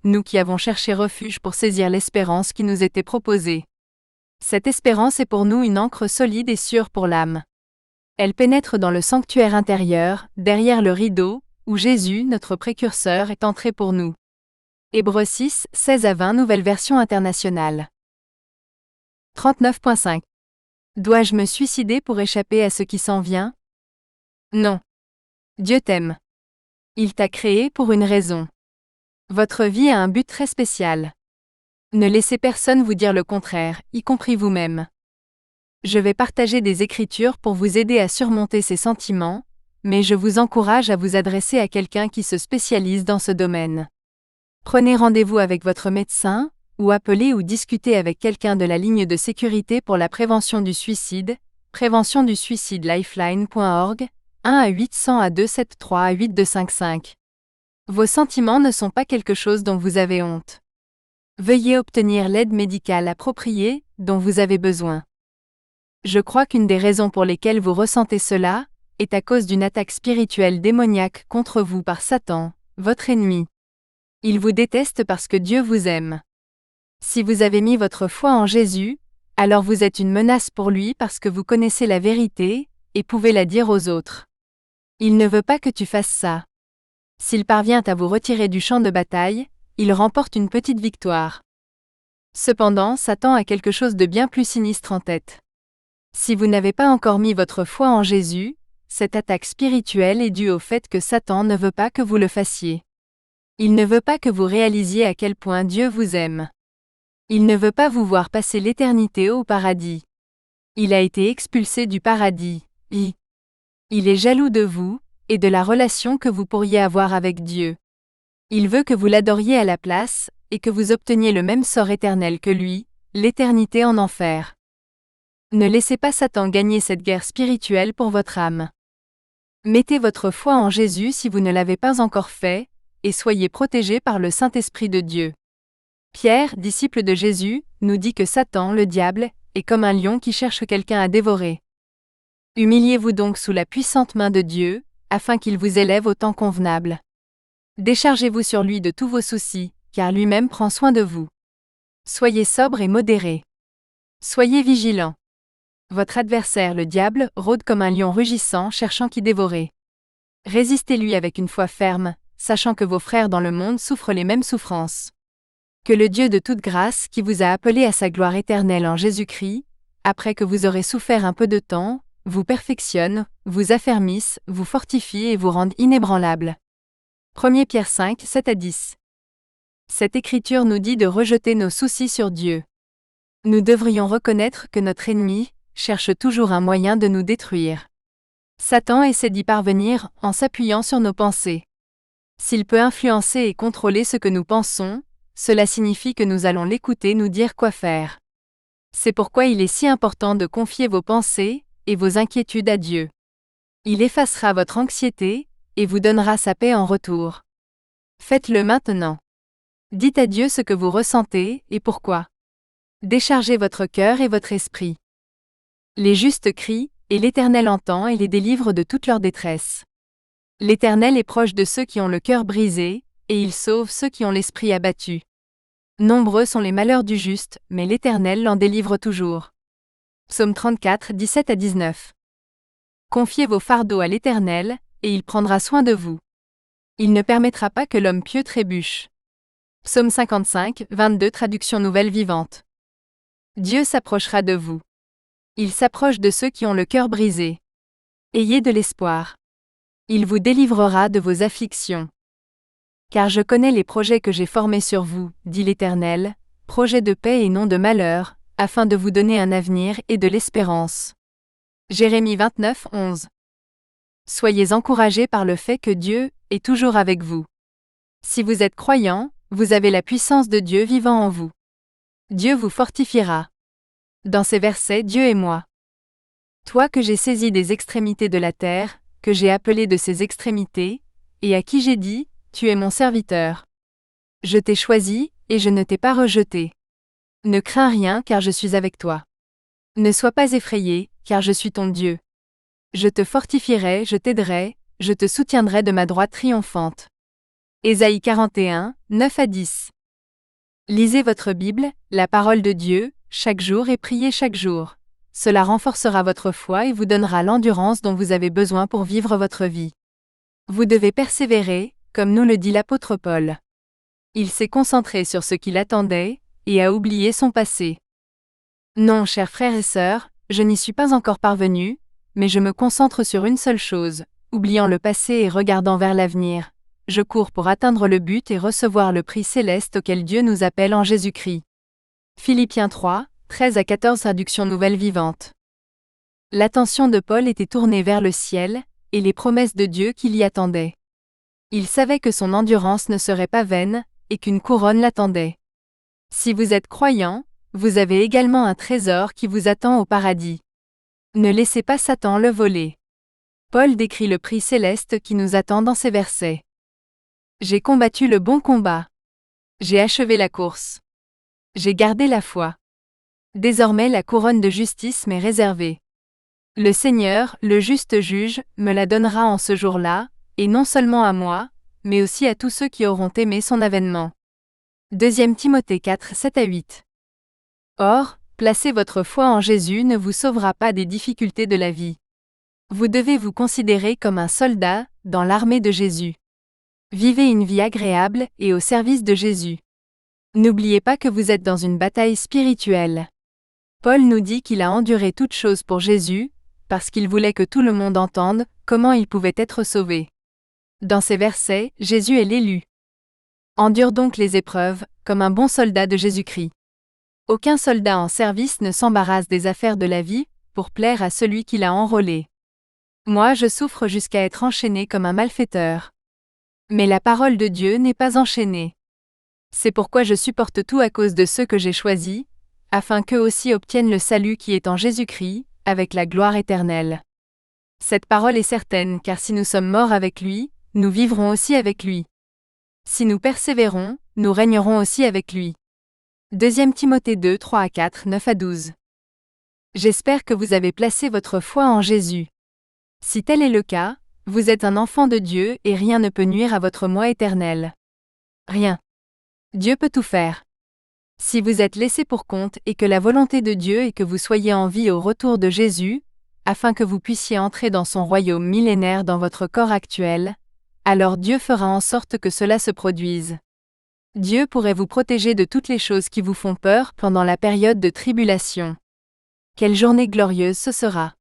nous qui avons cherché refuge pour saisir l'espérance qui nous était proposée. Cette espérance est pour nous une ancre solide et sûre pour l'âme. Elle pénètre dans le sanctuaire intérieur, derrière le rideau, où Jésus, notre précurseur, est entré pour nous. Hébreux 6, 16-20 Nouvelle version internationale. 39.5. Dois-je me suicider pour échapper à ce qui s'en vient? Non. Dieu t'aime. Il t'a créé pour une raison. Votre vie a un but très spécial. Ne laissez personne vous dire le contraire, y compris vous-même. Je vais partager des écritures pour vous aider à surmonter ces sentiments, mais je vous encourage à vous adresser à quelqu'un qui se spécialise dans ce domaine. Prenez rendez-vous avec votre médecin, ou appelez ou discutez avec quelqu'un de la ligne de sécurité pour la prévention du suicide, prévention du suicide lifeline.org, 1-800-273-8255. Vos sentiments ne sont pas quelque chose dont vous avez honte. Veuillez obtenir l'aide médicale appropriée, dont vous avez besoin. Je crois qu'une des raisons pour lesquelles vous ressentez cela, est à cause d'une attaque spirituelle démoniaque contre vous par Satan, votre ennemi. Il vous déteste parce que Dieu vous aime. Si vous avez mis votre foi en Jésus, alors vous êtes une menace pour lui parce que vous connaissez la vérité, et pouvez la dire aux autres. Il ne veut pas que tu fasses ça. S'il parvient à vous retirer du champ de bataille, il remporte une petite victoire. Cependant, Satan a quelque chose de bien plus sinistre en tête. Si vous n'avez pas encore mis votre foi en Jésus, cette attaque spirituelle est due au fait que Satan ne veut pas que vous le fassiez. Il ne veut pas que vous réalisiez à quel point Dieu vous aime. Il ne veut pas vous voir passer l'éternité au paradis. Il a été expulsé du paradis. Il est jaloux de vous, et de la relation que vous pourriez avoir avec Dieu. Il veut que vous l'adoriez à la place, et que vous obteniez le même sort éternel que lui, l'éternité en enfer. Ne laissez pas Satan gagner cette guerre spirituelle pour votre âme. Mettez votre foi en Jésus si vous ne l'avez pas encore fait, et soyez protégés par le Saint-Esprit de Dieu. Pierre, disciple de Jésus, nous dit que Satan, le diable, est comme un lion qui cherche quelqu'un à dévorer. Humiliez-vous donc sous la puissante main de Dieu, afin qu'il vous élève au temps convenable. Déchargez-vous sur lui de tous vos soucis, car lui-même prend soin de vous. Soyez sobre et modéré. Soyez vigilants. Votre adversaire le diable rôde comme un lion rugissant cherchant qui dévorer. Résistez-lui avec une foi ferme, sachant que vos frères dans le monde souffrent les mêmes souffrances. Que le Dieu de toute grâce qui vous a appelé à sa gloire éternelle en Jésus-Christ, après que vous aurez souffert un peu de temps, vous perfectionne, vous affermisse, vous fortifie et vous rende inébranlable. 1 Pierre 5, 7-10. Cette écriture nous dit de rejeter nos soucis sur Dieu. Nous devrions reconnaître que notre ennemi cherche toujours un moyen de nous détruire. Satan essaie d'y parvenir en s'appuyant sur nos pensées. S'il peut influencer et contrôler ce que nous pensons, cela signifie que nous allons l'écouter nous dire quoi faire. C'est pourquoi il est si important de confier vos pensées et vos inquiétudes à Dieu. Il effacera votre anxiété et vous donnera sa paix en retour. Faites-le maintenant. Dites à Dieu ce que vous ressentez et pourquoi. Déchargez votre cœur et votre esprit. Les justes crient, et l'Éternel entend et les délivre de toute leur détresse. L'Éternel est proche de ceux qui ont le cœur brisé, et il sauve ceux qui ont l'esprit abattu. Nombreux sont les malheurs du juste, mais l'Éternel l'en délivre toujours. Psaume 34, 17-19. Confiez vos fardeaux à l'Éternel, et il prendra soin de vous. Il ne permettra pas que l'homme pieux trébuche. Psaume 55, 22 Traduction nouvelle vivante. Dieu s'approchera de vous. Il s'approche de ceux qui ont le cœur brisé. Ayez de l'espoir. Il vous délivrera de vos afflictions. Car je connais les projets que j'ai formés sur vous, dit l'Éternel, projets de paix et non de malheur, afin de vous donner un avenir et de l'espérance. Jérémie 29, 11. Soyez encouragés par le fait que Dieu est toujours avec vous. Si vous êtes croyant, vous avez la puissance de Dieu vivant en vous. Dieu vous fortifiera. Dans ces versets, Dieu est moi. Toi que j'ai saisi des extrémités de la terre, que j'ai appelé de ses extrémités, et à qui j'ai dit, tu es mon serviteur. Je t'ai choisi, et je ne t'ai pas rejeté. Ne crains rien car je suis avec toi. Ne sois pas effrayé, car je suis ton Dieu. Je te fortifierai, je t'aiderai, je te soutiendrai de ma droite triomphante. Ésaïe 41, 9 à 10. Lisez votre Bible, la parole de Dieu, chaque jour et priez chaque jour. Cela renforcera votre foi et vous donnera l'endurance dont vous avez besoin pour vivre votre vie. Vous devez persévérer, comme nous le dit l'apôtre Paul. Il s'est concentré sur ce qu'il attendait, et a oublié son passé. Non, chers frères et sœurs, je n'y suis pas encore parvenu, mais je me concentre sur une seule chose, oubliant le passé et regardant vers l'avenir. Je cours pour atteindre le but et recevoir le prix céleste auquel Dieu nous appelle en Jésus-Christ. Philippiens 3, 13 à 14 traduction nouvelle vivante. L'attention de Paul était tournée vers le ciel, et les promesses de Dieu qui l'y attendaient. Il savait que son endurance ne serait pas vaine, et qu'une couronne l'attendait. Si vous êtes croyant, vous avez également un trésor qui vous attend au paradis. Ne laissez pas Satan le voler. Paul décrit le prix céleste qui nous attend dans ces versets. J'ai combattu le bon combat. J'ai achevé la course. J'ai gardé la foi. Désormais la couronne de justice m'est réservée. Le Seigneur, le juste juge, me la donnera en ce jour-là, et non seulement à moi, mais aussi à tous ceux qui auront aimé son avènement. 2 Timothée 4, 7 à 8. Or, placer votre foi en Jésus ne vous sauvera pas des difficultés de la vie. Vous devez vous considérer comme un soldat, dans l'armée de Jésus. Vivez une vie agréable et au service de Jésus. N'oubliez pas que vous êtes dans une bataille spirituelle. Paul nous dit qu'il a enduré toutes choses pour Jésus, parce qu'il voulait que tout le monde entende comment il pouvait être sauvé. Dans ces versets, Jésus est l'élu. Endure donc les épreuves, comme un bon soldat de Jésus-Christ. Aucun soldat en service ne s'embarrasse des affaires de la vie, pour plaire à celui qui l'a enrôlé. Moi je souffre jusqu'à être enchaîné comme un malfaiteur. Mais la parole de Dieu n'est pas enchaînée. C'est pourquoi je supporte tout à cause de ceux que j'ai choisis, afin qu'eux aussi obtiennent le salut qui est en Jésus-Christ, avec la gloire éternelle. Cette parole est certaine car si nous sommes morts avec lui, nous vivrons aussi avec lui. Si nous persévérons, nous régnerons aussi avec lui. 2 Timothée 2, 3 à 4, 9 à 12. J'espère que vous avez placé votre foi en Jésus. Si tel est le cas, vous êtes un enfant de Dieu et rien ne peut nuire à votre moi éternel. Rien. Dieu peut tout faire. Si vous êtes laissé pour compte et que la volonté de Dieu est que vous soyez en vie au retour de Jésus, afin que vous puissiez entrer dans son royaume millénaire dans votre corps actuel, alors Dieu fera en sorte que cela se produise. Dieu pourrait vous protéger de toutes les choses qui vous font peur pendant la période de tribulation. Quelle journée glorieuse ce sera!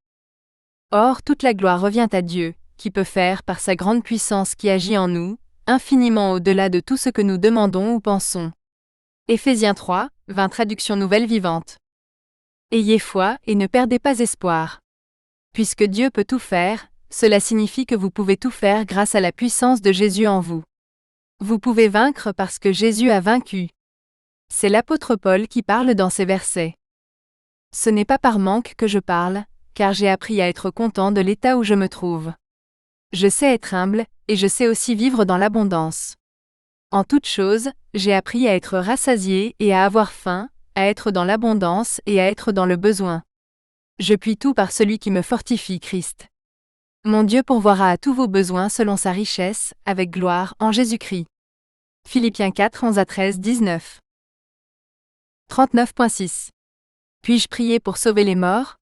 Or, toute la gloire revient à Dieu, qui peut faire, par sa grande puissance qui agit en nous, infiniment au-delà de tout ce que nous demandons ou pensons. Éphésiens 3, 20 traduction nouvelle vivante. Ayez foi et ne perdez pas espoir. Puisque Dieu peut tout faire, cela signifie que vous pouvez tout faire grâce à la puissance de Jésus en vous. Vous pouvez vaincre parce que Jésus a vaincu. C'est l'apôtre Paul qui parle dans ces versets. Ce n'est pas par manque que je parle, car j'ai appris à être content de l'état où je me trouve. Je sais être humble, et je sais aussi vivre dans l'abondance. En toute chose, j'ai appris à être rassasié et à avoir faim, à être dans l'abondance et à être dans le besoin. Je puis tout par celui qui me fortifie, Christ. Mon Dieu pourvoira à tous vos besoins selon sa richesse, avec gloire, en Jésus-Christ. Philippiens 4, 11 à 13, 19. 39.6. Puis-je prier pour sauver les morts?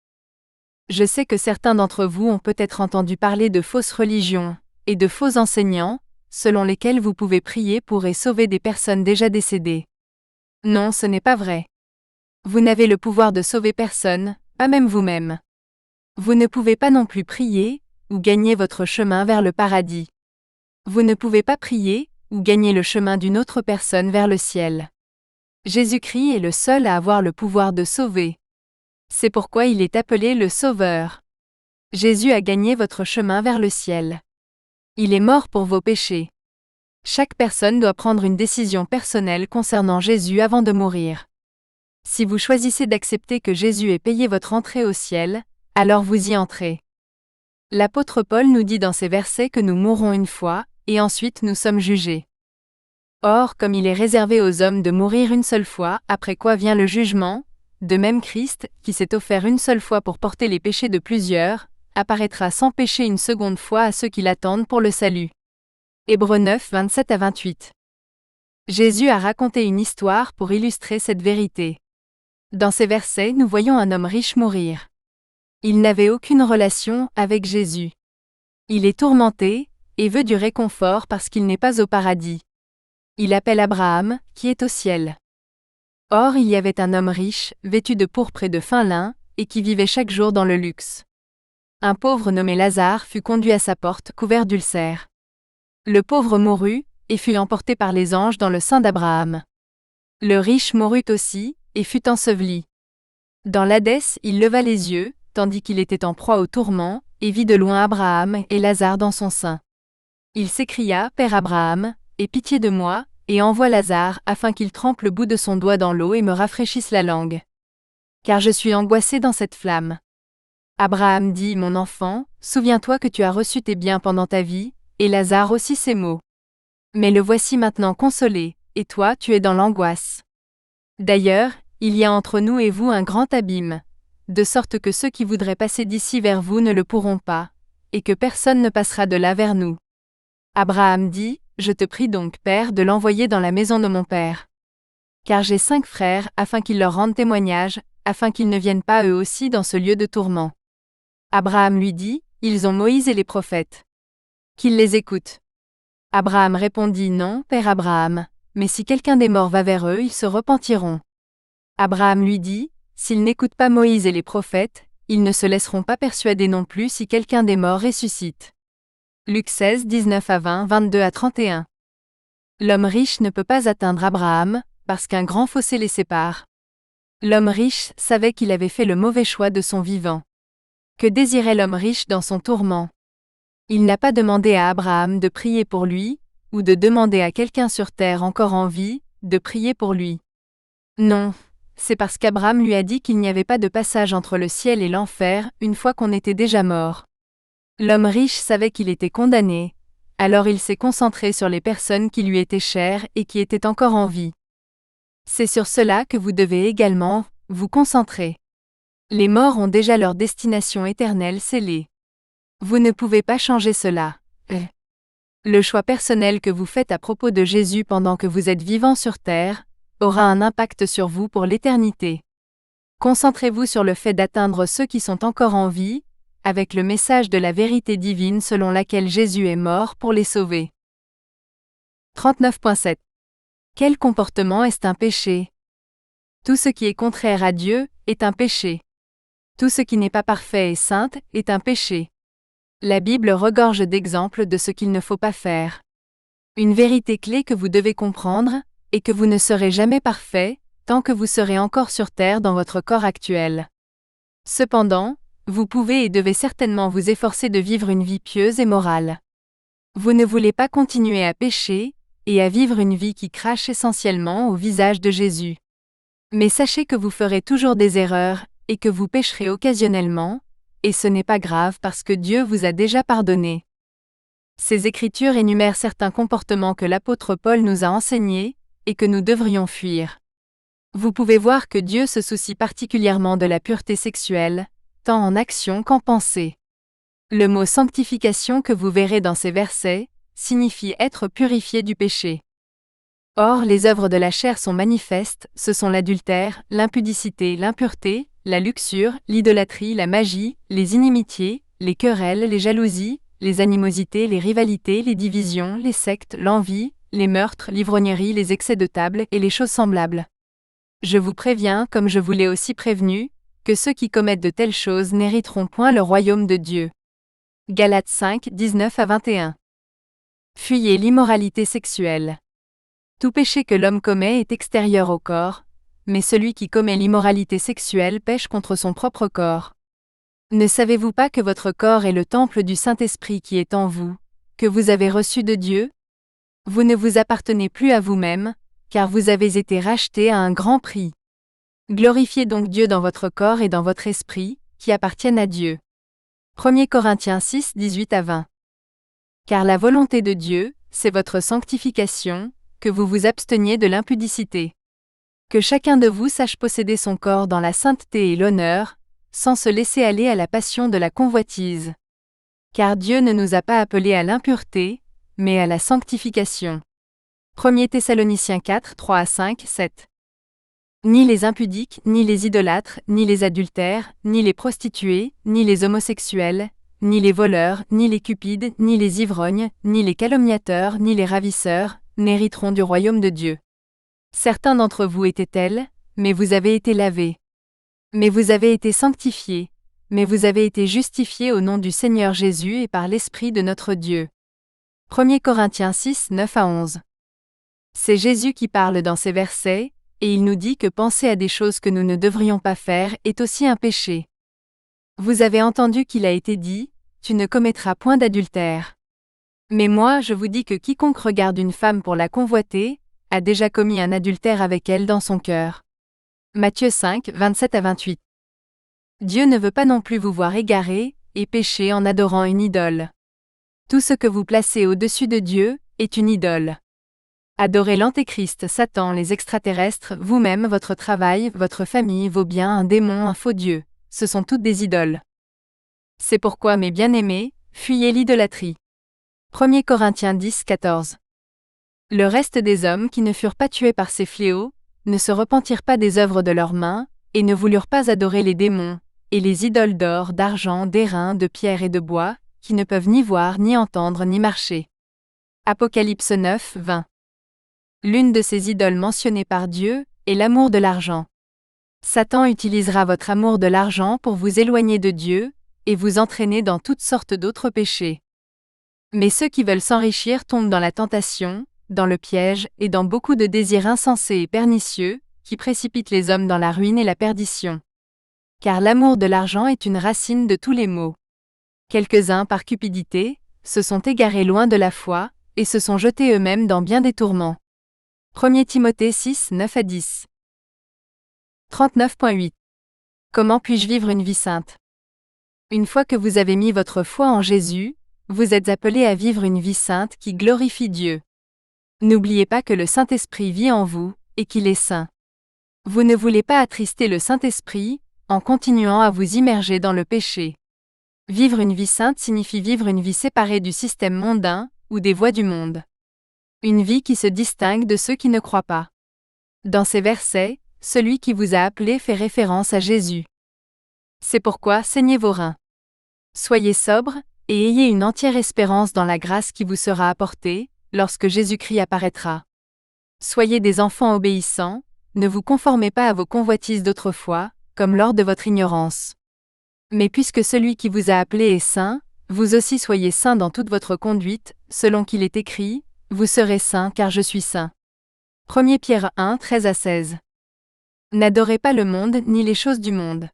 Je sais que certains d'entre vous ont peut-être entendu parler de fausses religions, et de faux enseignants, selon lesquels vous pouvez prier pour et sauver des personnes déjà décédées. Non, ce n'est pas vrai. Vous n'avez le pouvoir de sauver personne, pas même vous-même. Vous ne pouvez pas non plus prier, ou gagner votre chemin vers le paradis. Vous ne pouvez pas prier, ou gagner le chemin d'une autre personne vers le ciel. Jésus-Christ est le seul à avoir le pouvoir de sauver. C'est pourquoi il est appelé le Sauveur. Jésus a gagné votre chemin vers le ciel. Il est mort pour vos péchés. Chaque personne doit prendre une décision personnelle concernant Jésus avant de mourir. Si vous choisissez d'accepter que Jésus ait payé votre entrée au ciel, alors vous y entrez. L'apôtre Paul nous dit dans ces versets que nous mourrons une fois, et ensuite nous sommes jugés. Or, comme il est réservé aux hommes de mourir une seule fois, après quoi vient le jugement, de même Christ, qui s'est offert une seule fois pour porter les péchés de plusieurs, apparaîtra sans péché une seconde fois à ceux qui l'attendent pour le salut. Hébreux 9, 27 à 28. Jésus a raconté une histoire pour illustrer cette vérité. Dans ces versets, nous voyons un homme riche mourir. Il n'avait aucune relation avec Jésus. Il est tourmenté, et veut du réconfort parce qu'il n'est pas au paradis. Il appelle Abraham, qui est au ciel. Or il y avait un homme riche, vêtu de pourpre et de fin lin, et qui vivait chaque jour dans le luxe. Un pauvre nommé Lazare fut conduit à sa porte couvert d'ulcères. Le pauvre mourut, et fut emporté par les anges dans le sein d'Abraham. Le riche mourut aussi, et fut enseveli. Dans l'Hadès, il leva les yeux, tandis qu'il était en proie au tourment, et vit de loin Abraham et Lazare dans son sein. Il s'écria, Père Abraham, aie pitié de moi, et envoie Lazare afin qu'il trempe le bout de son doigt dans l'eau et me rafraîchisse la langue. Car je suis angoissé dans cette flamme. Abraham dit, Mon enfant, souviens-toi que tu as reçu tes biens pendant ta vie, et Lazare aussi ses maux. Mais le voici maintenant consolé, et toi tu es dans l'angoisse. D'ailleurs, il y a entre nous et vous un grand abîme, de sorte que ceux qui voudraient passer d'ici vers vous ne le pourront pas, et que personne ne passera de là vers nous. Abraham dit, Je te prie donc, Père, de l'envoyer dans la maison de mon père. Car j'ai 5 frères, afin qu'ils leur rendent témoignage, afin qu'ils ne viennent pas eux aussi dans ce lieu de tourment. Abraham lui dit, Ils ont Moïse et les prophètes. Qu'ils les écoutent. Abraham répondit, Non, Père Abraham, mais si quelqu'un des morts va vers eux, ils se repentiront. Abraham lui dit, S'ils n'écoutent pas Moïse et les prophètes, ils ne se laisseront pas persuader non plus si quelqu'un des morts ressuscite. Luc 16, 19 à 20, 22 à 31. L'homme riche ne peut pas atteindre Abraham, parce qu'un grand fossé les sépare. L'homme riche savait qu'il avait fait le mauvais choix de son vivant. Que désirait l'homme riche dans son tourment? Il n'a pas demandé à Abraham de prier pour lui, ou de demander à quelqu'un sur terre encore en vie, de prier pour lui. Non, c'est parce qu'Abraham lui a dit qu'il n'y avait pas de passage entre le ciel et l'enfer, une fois qu'on était déjà mort. L'homme riche savait qu'il était condamné, alors il s'est concentré sur les personnes qui lui étaient chères et qui étaient encore en vie. C'est sur cela que vous devez également vous concentrer. Les morts ont déjà leur destination éternelle scellée. Vous ne pouvez pas changer cela. Le choix personnel que vous faites à propos de Jésus pendant que vous êtes vivant sur terre aura un impact sur vous pour l'éternité. Concentrez-vous sur le fait d'atteindre ceux qui sont encore en vie, avec le message de la vérité divine selon laquelle Jésus est mort pour les sauver. 39.7. Quel comportement est un péché? Tout ce qui est contraire à Dieu est un péché. Tout ce qui n'est pas parfait et saint est un péché. La Bible regorge d'exemples de ce qu'il ne faut pas faire. Une vérité clé que vous devez comprendre est que vous ne serez jamais parfait tant que vous serez encore sur terre dans votre corps actuel. Cependant, vous pouvez et devez certainement vous efforcer de vivre une vie pieuse et morale. Vous ne voulez pas continuer à pécher et à vivre une vie qui crache essentiellement au visage de Jésus. Mais sachez que vous ferez toujours des erreurs et que vous pécherez occasionnellement, et ce n'est pas grave parce que Dieu vous a déjà pardonné. Ces écritures énumèrent certains comportements que l'apôtre Paul nous a enseignés et que nous devrions fuir. Vous pouvez voir que Dieu se soucie particulièrement de la pureté sexuelle, tant en action qu'en pensée. Le mot sanctification que vous verrez dans ces versets signifie être purifié du péché. Or, les œuvres de la chair sont manifestes, ce sont l'adultère, l'impudicité, l'impureté, la luxure, l'idolâtrie, la magie, les inimitiés, les querelles, les jalousies, les animosités, les rivalités, les divisions, les sectes, l'envie, les meurtres, l'ivrognerie, les excès de table et les choses semblables. Je vous préviens, comme je vous l'ai aussi prévenu, que ceux qui commettent de telles choses n'hériteront point le royaume de Dieu. Galates 5, 19 à 21. Fuyez l'immoralité sexuelle. Tout péché que l'homme commet est extérieur au corps, mais celui qui commet l'immoralité sexuelle pèche contre son propre corps. Ne savez-vous pas que votre corps est le temple du Saint-Esprit qui est en vous, que vous avez reçu de Dieu? Vous ne vous appartenez plus à vous-même, car vous avez été rachetés à un grand prix. Glorifiez donc Dieu dans votre corps et dans votre esprit, qui appartiennent à Dieu. 1 Corinthiens 6, 18 à 20. Car la volonté de Dieu, c'est votre sanctification, que vous vous absteniez de l'impudicité. Que chacun de vous sache posséder son corps dans la sainteté et l'honneur, sans se laisser aller à la passion de la convoitise. Car Dieu ne nous a pas appelés à l'impureté, mais à la sanctification. 1 Thessaloniciens 4, 3 à 5, 7. Ni les impudiques, ni les idolâtres, ni les adultères, ni les prostituées, ni les homosexuels, ni les voleurs, ni les cupides, ni les ivrognes, ni les calomniateurs, ni les ravisseurs, n'hériteront du royaume de Dieu. Certains d'entre vous étaient tels, mais vous avez été lavés. Mais vous avez été sanctifiés, mais vous avez été justifiés au nom du Seigneur Jésus et par l'Esprit de notre Dieu. 1 Corinthiens 6, 9 à 11. C'est Jésus qui parle dans ces versets, et il nous dit que penser à des choses que nous ne devrions pas faire est aussi un péché. Vous avez entendu qu'il a été dit, « Tu ne commettras point d'adultère ». Mais moi je vous dis que quiconque regarde une femme pour la convoiter, a déjà commis un adultère avec elle dans son cœur. Matthieu 5, 27 à 28. Dieu ne veut pas non plus vous voir égarés et pécher en adorant une idole. Tout ce que vous placez au-dessus de Dieu est une idole. Adorez l'antéchrist, Satan, les extraterrestres, vous-même, votre travail, votre famille, vos biens, un démon, un faux Dieu, ce sont toutes des idoles. C'est pourquoi, mes bien-aimés, fuyez l'idolâtrie. 1 Corinthiens 10, 14. Le reste des hommes qui ne furent pas tués par ces fléaux, ne se repentirent pas des œuvres de leurs mains, et ne voulurent pas adorer les démons, et les idoles d'or, d'argent, d'airain, de pierre et de bois, qui ne peuvent ni voir, ni entendre, ni marcher. Apocalypse 9, 20. L'une de ces idoles mentionnées par Dieu est l'amour de l'argent. Satan utilisera votre amour de l'argent pour vous éloigner de Dieu, et vous entraîner dans toutes sortes d'autres péchés. Mais ceux qui veulent s'enrichir tombent dans la tentation, dans le piège et dans beaucoup de désirs insensés et pernicieux, qui précipitent les hommes dans la ruine et la perdition. Car l'amour de l'argent est une racine de tous les maux. Quelques-uns, par cupidité, se sont égarés loin de la foi, et se sont jetés eux-mêmes dans bien des tourments. 1 Timothée 6, 9 à 10. 39.8. Comment puis-je vivre une vie sainte? Une fois que vous avez mis votre foi en Jésus, vous êtes appelés à vivre une vie sainte qui glorifie Dieu. N'oubliez pas que le Saint-Esprit vit en vous, et qu'il est saint. Vous ne voulez pas attrister le Saint-Esprit, en continuant à vous immerger dans le péché. Vivre une vie sainte signifie vivre une vie séparée du système mondain, ou des voies du monde. Une vie qui se distingue de ceux qui ne croient pas. Dans ces versets, celui qui vous a appelé fait référence à Jésus. C'est pourquoi saignez vos reins. Soyez sobres, et ayez une entière espérance dans la grâce qui vous sera apportée, lorsque Jésus-Christ apparaîtra. Soyez des enfants obéissants, ne vous conformez pas à vos convoitises d'autrefois, comme lors de votre ignorance. Mais puisque celui qui vous a appelé est saint, vous aussi soyez saints dans toute votre conduite, selon qu'il est écrit, « Vous serez saints car je suis saint ». 1 Pierre 1, 13 à 16. N'adorez pas le monde ni les choses du monde.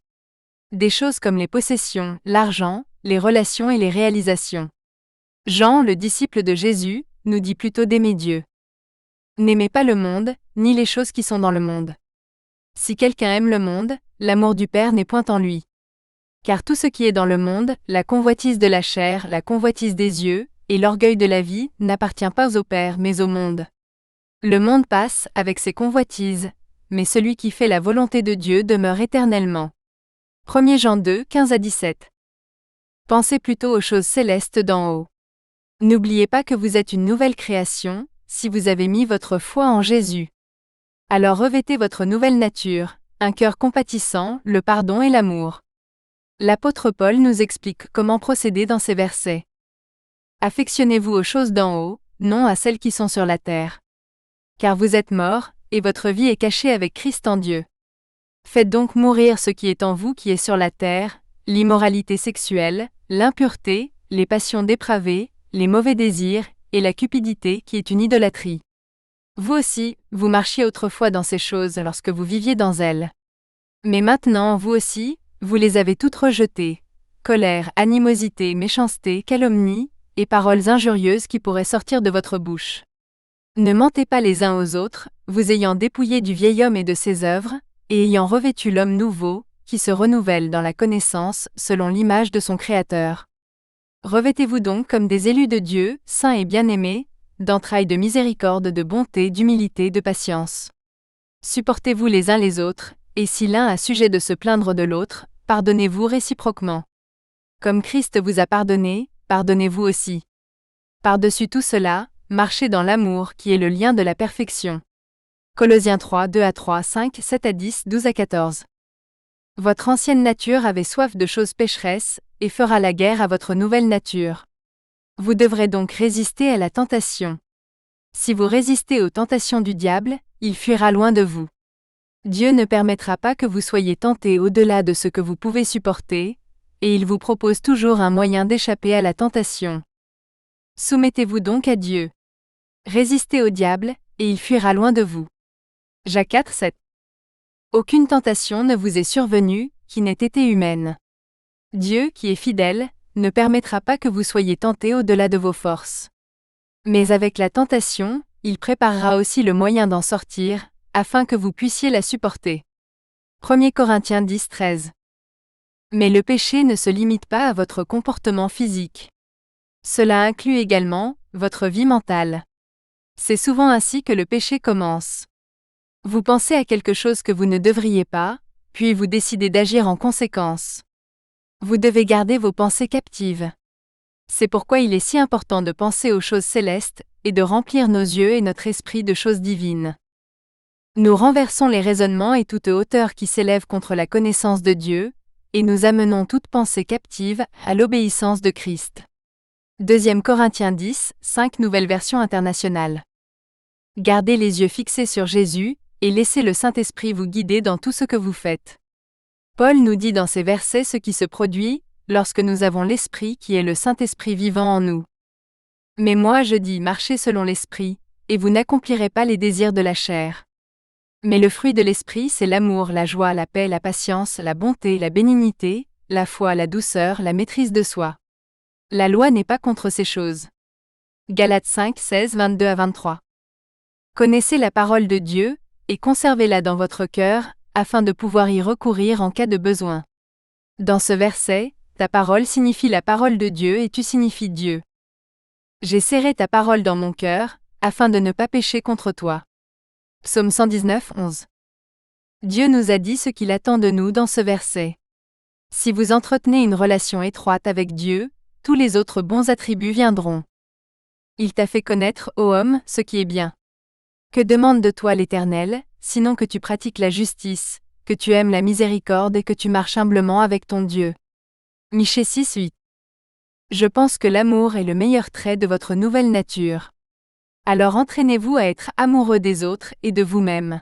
Des choses comme les possessions, l'argent, les relations et les réalisations. Jean, le disciple de Jésus, nous dit plutôt d'aimer Dieu. N'aimez pas le monde, ni les choses qui sont dans le monde. Si quelqu'un aime le monde, l'amour du Père n'est point en lui. Car tout ce qui est dans le monde, la convoitise de la chair, la convoitise des yeux, et l'orgueil de la vie, n'appartient pas au Père mais au monde. Le monde passe, avec ses convoitises, mais celui qui fait la volonté de Dieu demeure éternellement. 1 Jean 2, 15 à 17. Pensez plutôt aux choses célestes d'en haut. N'oubliez pas que vous êtes une nouvelle création, si vous avez mis votre foi en Jésus. Alors revêtez votre nouvelle nature, un cœur compatissant, le pardon et l'amour. L'apôtre Paul nous explique comment procéder dans ces versets. Affectionnez-vous aux choses d'en haut, non à celles qui sont sur la terre. Car vous êtes morts, et votre vie est cachée avec Christ en Dieu. Faites donc mourir ce qui est en vous qui est sur la terre, l'immoralité sexuelle, l'impureté, les passions dépravées, les mauvais désirs, et la cupidité qui est une idolâtrie. Vous aussi, vous marchiez autrefois dans ces choses lorsque vous viviez dans elles. Mais maintenant, vous aussi, vous les avez toutes rejetées. Colère, animosité, méchanceté, calomnie, et paroles injurieuses qui pourraient sortir de votre bouche. Ne mentez pas les uns aux autres, vous ayant dépouillé du vieil homme et de ses œuvres, et ayant revêtu l'homme nouveau, qui se renouvelle dans la connaissance, selon l'image de son Créateur. Revêtez-vous donc comme des élus de Dieu, saints et bien-aimés, d'entrailles de miséricorde, de bonté, d'humilité, de patience. Supportez-vous les uns les autres, et si l'un a sujet de se plaindre de l'autre, pardonnez-vous réciproquement. Comme Christ vous a pardonné, pardonnez-vous aussi. Par-dessus tout cela, marchez dans l'amour qui est le lien de la perfection. Colossiens 3, 2-3, 5, 7-10, 12-14. Votre ancienne nature avait soif de choses pécheresses, et fera la guerre à votre nouvelle nature. Vous devrez donc résister à la tentation. Si vous résistez aux tentations du diable, il fuira loin de vous. Dieu ne permettra pas que vous soyez tentés au-delà de ce que vous pouvez supporter, et il vous propose toujours un moyen d'échapper à la tentation. Soumettez-vous donc à Dieu. Résistez au diable, et il fuira loin de vous. Jacques 4, 7. Aucune tentation ne vous est survenue, qui n'ait été humaine. Dieu, qui est fidèle, ne permettra pas que vous soyez tentés au-delà de vos forces. Mais avec la tentation, il préparera aussi le moyen d'en sortir, afin que vous puissiez la supporter. 1 Corinthiens 10, 13. Mais le péché ne se limite pas à votre comportement physique. Cela inclut également votre vie mentale. C'est souvent ainsi que le péché commence. Vous pensez à quelque chose que vous ne devriez pas, puis vous décidez d'agir en conséquence. Vous devez garder vos pensées captives. C'est pourquoi il est si important de penser aux choses célestes, et de remplir nos yeux et notre esprit de choses divines. Nous renversons les raisonnements et toute hauteur qui s'élève contre la connaissance de Dieu, et nous amenons toute pensée captive à l'obéissance de Christ. 2 Corinthiens 10, 5 Nouvelle Version internationale. Gardez les yeux fixés sur Jésus, et laissez le Saint-Esprit vous guider dans tout ce que vous faites. Paul nous dit dans ces versets ce qui se produit lorsque nous avons l'Esprit qui est le Saint-Esprit vivant en nous. Mais moi je dis marchez selon l'Esprit, et vous n'accomplirez pas les désirs de la chair. Mais le fruit de l'Esprit c'est l'amour, la joie, la paix, la patience, la bonté, la bénignité, la foi, la douceur, la maîtrise de soi. La loi n'est pas contre ces choses. Galates 5, 16, 22-23. Connaissez la parole de Dieu, et conservez-la dans votre cœur, afin de pouvoir y recourir en cas de besoin. Dans ce verset, ta parole signifie la parole de Dieu et tu signifies Dieu. J'ai serré ta parole dans mon cœur, afin de ne pas pécher contre toi. Psaume 119, 11. Dieu nous a dit ce qu'il attend de nous dans ce verset. Si vous entretenez une relation étroite avec Dieu, tous les autres bons attributs viendront. Il t'a fait connaître, ô homme, ce qui est bien. Que demande de toi l'Éternel, sinon que tu pratiques la justice, que tu aimes la miséricorde et que tu marches humblement avec ton Dieu. Michée 6, 8. Je pense que l'amour est le meilleur trait de votre nouvelle nature. Alors entraînez-vous à être amoureux des autres et de vous-même.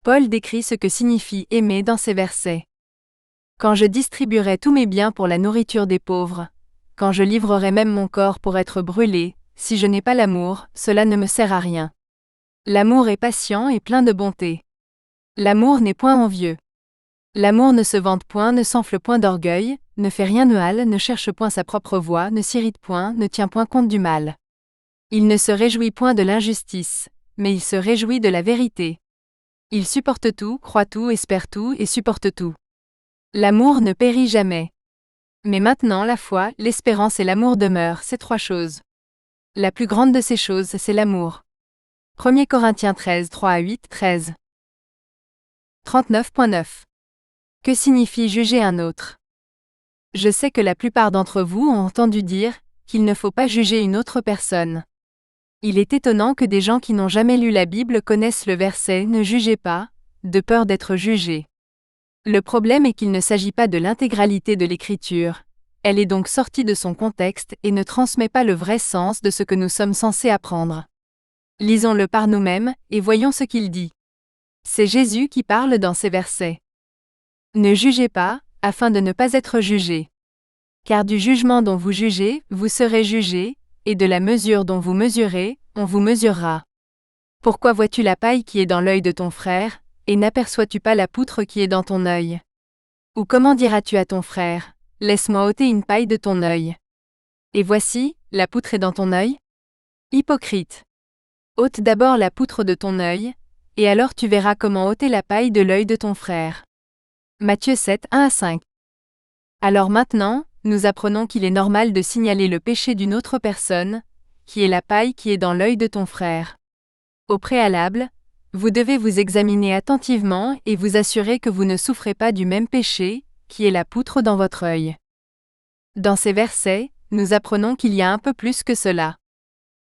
Paul décrit ce que signifie aimer dans ces versets. Quand je distribuerai tous mes biens pour la nourriture des pauvres, quand je livrerai même mon corps pour être brûlé, si je n'ai pas l'amour, cela ne me sert à rien. L'amour est patient et plein de bonté. L'amour n'est point envieux. L'amour ne se vante point, ne s'enfle point d'orgueil, ne fait rien de mal, ne cherche point sa propre voie, ne s'irrite point, ne tient point compte du mal. Il ne se réjouit point de l'injustice, mais il se réjouit de la vérité. Il supporte tout, croit tout, espère tout et supporte tout. L'amour ne périt jamais. Mais maintenant la foi, l'espérance et l'amour demeurent, ces trois choses. La plus grande de ces choses, c'est l'amour. 1 Corinthiens 13, 3-8, 13. 39.9. Que signifie juger un autre? Je sais que la plupart d'entre vous ont entendu dire qu'il ne faut pas juger une autre personne. Il est étonnant que des gens qui n'ont jamais lu la Bible connaissent le verset « Ne jugez pas », de peur d'être jugés. Le problème est qu'il ne s'agit pas de l'intégralité de l'Écriture. Elle est donc sortie de son contexte et ne transmet pas le vrai sens de ce que nous sommes censés apprendre. Lisons-le par nous-mêmes et voyons ce qu'il dit. C'est Jésus qui parle dans ces versets. Ne jugez pas, afin de ne pas être jugés. Car du jugement dont vous jugez, vous serez jugés, et de la mesure dont vous mesurez, on vous mesurera. Pourquoi vois-tu la paille qui est dans l'œil de ton frère, et n'aperçois-tu pas la poutre qui est dans ton œil? Ou comment diras-tu à ton frère, laisse-moi ôter une paille de ton œil? Et voici, la poutre est dans ton œil? Hypocrite! Ôte d'abord la poutre de ton œil, et alors tu verras comment ôter la paille de l'œil de ton frère. Matthieu 7, 1-5. Alors maintenant, nous apprenons qu'il est normal de signaler le péché d'une autre personne, qui est la paille qui est dans l'œil de ton frère. Au préalable, vous devez vous examiner attentivement et vous assurer que vous ne souffrez pas du même péché, qui est la poutre dans votre œil. Dans ces versets, nous apprenons qu'il y a un peu plus que cela.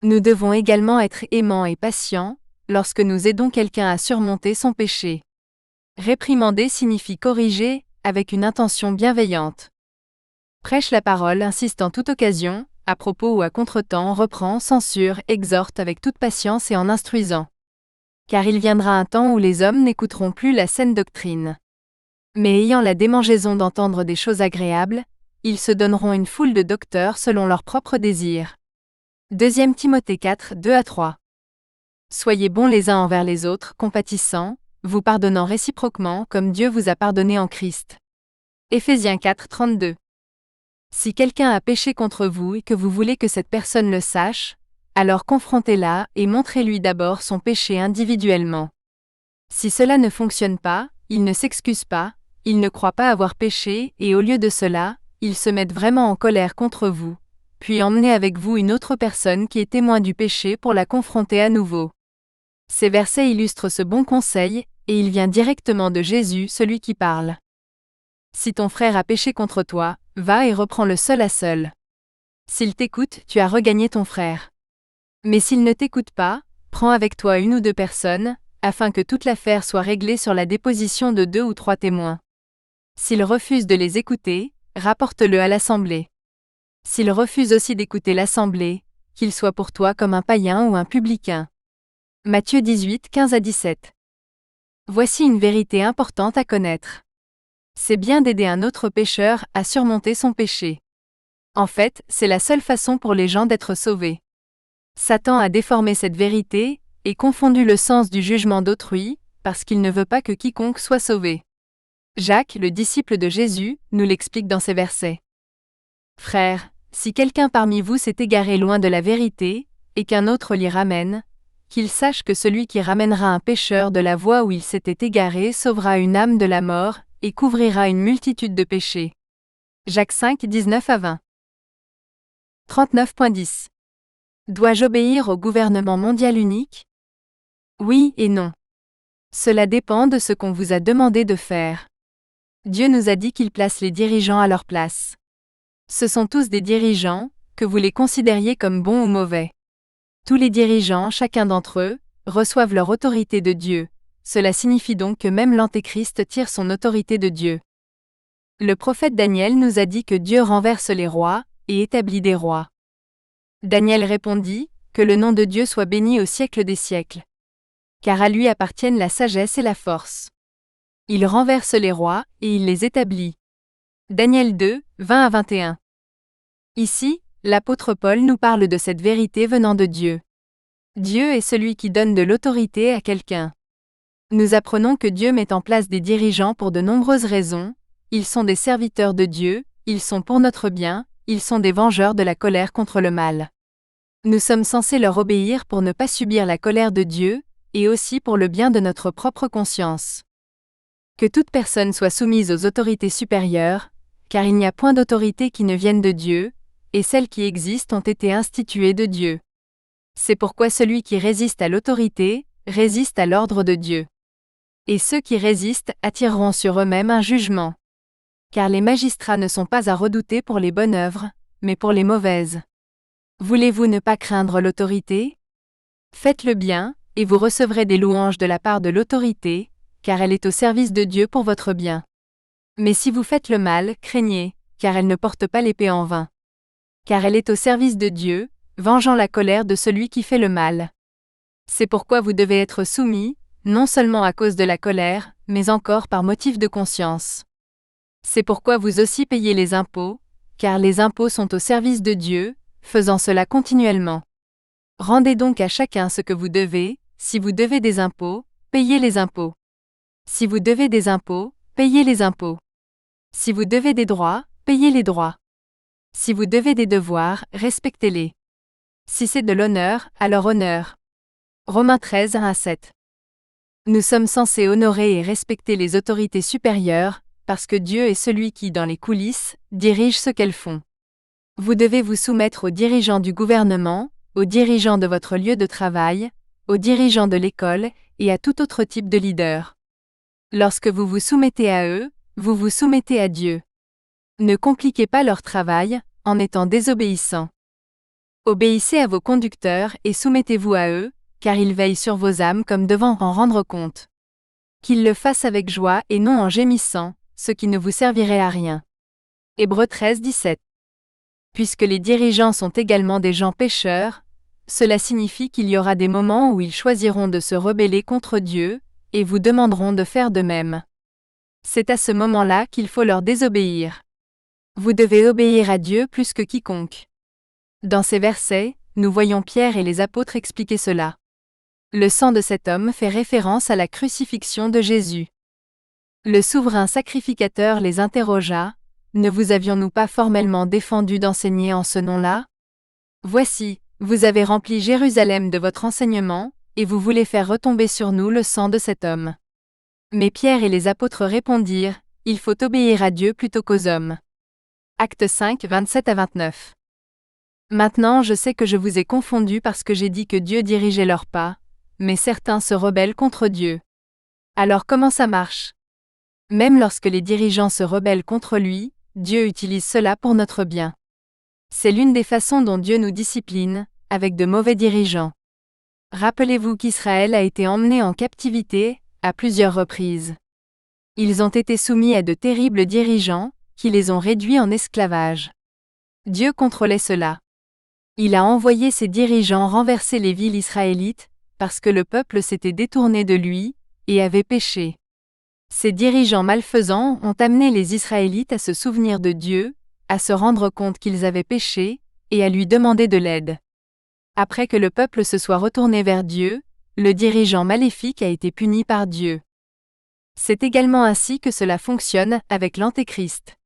Nous devons également être aimants et patients, lorsque nous aidons quelqu'un à surmonter son péché. Réprimander signifie corriger, avec une intention bienveillante. Prêche la parole insiste en toute occasion, à propos ou à contretemps, reprend, censure, exhorte avec toute patience et en instruisant. Car il viendra un temps où les hommes n'écouteront plus la saine doctrine. Mais ayant la démangeaison d'entendre des choses agréables, ils se donneront une foule de docteurs selon leurs propres désirs. 2 Timothée 4, 2-3. Soyez bons les uns envers les autres, compatissants, vous pardonnant réciproquement comme Dieu vous a pardonné en Christ. Éphésiens 4, 32. Si quelqu'un a péché contre vous et que vous voulez que cette personne le sache, alors confrontez-la et montrez-lui d'abord son péché individuellement. Si cela ne fonctionne pas, il ne s'excuse pas, il ne croit pas avoir péché et au lieu de cela, il se met vraiment en colère contre vous, puis emmenez avec vous une autre personne qui est témoin du péché pour la confronter à nouveau. Ces versets illustrent ce bon conseil, et il vient directement de Jésus, celui qui parle. Si ton frère a péché contre toi, va et reprends-le seul à seul. S'il t'écoute, tu as regagné ton frère. Mais s'il ne t'écoute pas, prends avec toi 1 ou 2 personnes, afin que toute l'affaire soit réglée sur la déposition de 2 ou 3 témoins. S'il refuse de les écouter, rapporte-le à l'assemblée. S'il refuse aussi d'écouter l'assemblée, qu'il soit pour toi comme un païen ou un publicain. Matthieu 18, 15-17. Voici une vérité importante à connaître. C'est bien d'aider un autre pécheur à surmonter son péché. En fait, c'est la seule façon pour les gens d'être sauvés. Satan a déformé cette vérité, et confondu le sens du jugement d'autrui, parce qu'il ne veut pas que quiconque soit sauvé. Jacques, le disciple de Jésus, nous l'explique dans ces versets. Frères, si quelqu'un parmi vous s'est égaré loin de la vérité, et qu'un autre l'y ramène, qu'il sache que celui qui ramènera un pécheur de la voie où il s'était égaré sauvera une âme de la mort, et couvrira une multitude de péchés. Jacques 5, 19-20. 39.10. Dois-je obéir au gouvernement mondial unique? Oui et non. Cela dépend de ce qu'on vous a demandé de faire. Dieu nous a dit qu'il place les dirigeants à leur place. Ce sont tous des dirigeants, que vous les considériez comme bons ou mauvais. Tous les dirigeants, chacun d'entre eux, reçoivent leur autorité de Dieu. Cela signifie donc que même l'Antéchrist tire son autorité de Dieu. Le prophète Daniel nous a dit que Dieu renverse les rois, et établit des rois. Daniel répondit, que le nom de Dieu soit béni au siècle des siècles. Car à lui appartiennent la sagesse et la force. Il renverse les rois, et il les établit. Daniel 2, 20-21. Ici, l'apôtre Paul nous parle de cette vérité venant de Dieu. Dieu est celui qui donne de l'autorité à quelqu'un. Nous apprenons que Dieu met en place des dirigeants pour de nombreuses raisons, ils sont des serviteurs de Dieu, ils sont pour notre bien, ils sont des vengeurs de la colère contre le mal. Nous sommes censés leur obéir pour ne pas subir la colère de Dieu, et aussi pour le bien de notre propre conscience. Que toute personne soit soumise aux autorités supérieures, car il n'y a point d'autorité qui ne vienne de Dieu, et celles qui existent ont été instituées de Dieu. C'est pourquoi celui qui résiste à l'autorité, résiste à l'ordre de Dieu. Et ceux qui résistent attireront sur eux-mêmes un jugement. Car les magistrats ne sont pas à redouter pour les bonnes œuvres, mais pour les mauvaises. Voulez-vous ne pas craindre l'autorité? Faites le bien, et vous recevrez des louanges de la part de l'autorité, car elle est au service de Dieu pour votre bien. Mais si vous faites le mal, craignez, car elle ne porte pas l'épée en vain. Car elle est au service de Dieu, vengeant la colère de celui qui fait le mal. C'est pourquoi vous devez être soumis, non seulement à cause de la colère, mais encore par motif de conscience. C'est pourquoi vous aussi payez les impôts, car les impôts sont au service de Dieu, faisant cela continuellement. Rendez donc à chacun ce que vous devez, si vous devez des impôts, payez les impôts. Si vous devez des impôts, payez les impôts. Si vous devez des droits, payez les droits. Si vous devez des devoirs, respectez-les. Si c'est de l'honneur, alors honneur. Romains 13, 1 à 7. Nous sommes censés honorer et respecter les autorités supérieures, parce que Dieu est celui qui, dans les coulisses, dirige ce qu'elles font. Vous devez vous soumettre aux dirigeants du gouvernement, aux dirigeants de votre lieu de travail, aux dirigeants de l'école, et à tout autre type de leader. Lorsque vous vous soumettez à eux, vous vous soumettez à Dieu. Ne compliquez pas leur travail, en étant désobéissant. Obéissez à vos conducteurs et soumettez-vous à eux, car ils veillent sur vos âmes comme devant en rendre compte. Qu'ils le fassent avec joie et non en gémissant, ce qui ne vous servirait à rien. Hébreux 13, 17. Puisque les dirigeants sont également des gens pécheurs, cela signifie qu'il y aura des moments où ils choisiront de se rebeller contre Dieu, et vous demanderont de faire de même. C'est à ce moment-là qu'il faut leur désobéir. Vous devez obéir à Dieu plus que quiconque. Dans ces versets, nous voyons Pierre et les apôtres expliquer cela. Le sang de cet homme fait référence à la crucifixion de Jésus. Le souverain sacrificateur les interrogea, « Ne vous avions-nous pas formellement défendu d'enseigner en ce nom-là ? Voici, vous avez rempli Jérusalem de votre enseignement, et vous voulez faire retomber sur nous le sang de cet homme. » Mais Pierre et les apôtres répondirent, « Il faut obéir à Dieu plutôt qu'aux hommes. » Actes 5, 27 à 29. Maintenant je sais que je vous ai confondus parce que j'ai dit que Dieu dirigeait leurs pas, mais certains se rebellent contre Dieu. Alors comment ça marche ? Même lorsque les dirigeants se rebellent contre lui, Dieu utilise cela pour notre bien. C'est l'une des façons dont Dieu nous discipline, avec de mauvais dirigeants. Rappelez-vous qu'Israël a été emmené en captivité, à plusieurs reprises. Ils ont été soumis à de terribles dirigeants, qui les ont réduits en esclavage. Dieu contrôlait cela. Il a envoyé ses dirigeants renverser les villes israélites, parce que le peuple s'était détourné de lui, et avait péché. Ces dirigeants malfaisants ont amené les Israélites à se souvenir de Dieu, à se rendre compte qu'ils avaient péché, et à lui demander de l'aide. Après que le peuple se soit retourné vers Dieu, le dirigeant maléfique a été puni par Dieu. C'est également ainsi que cela fonctionne avec l'Antéchrist.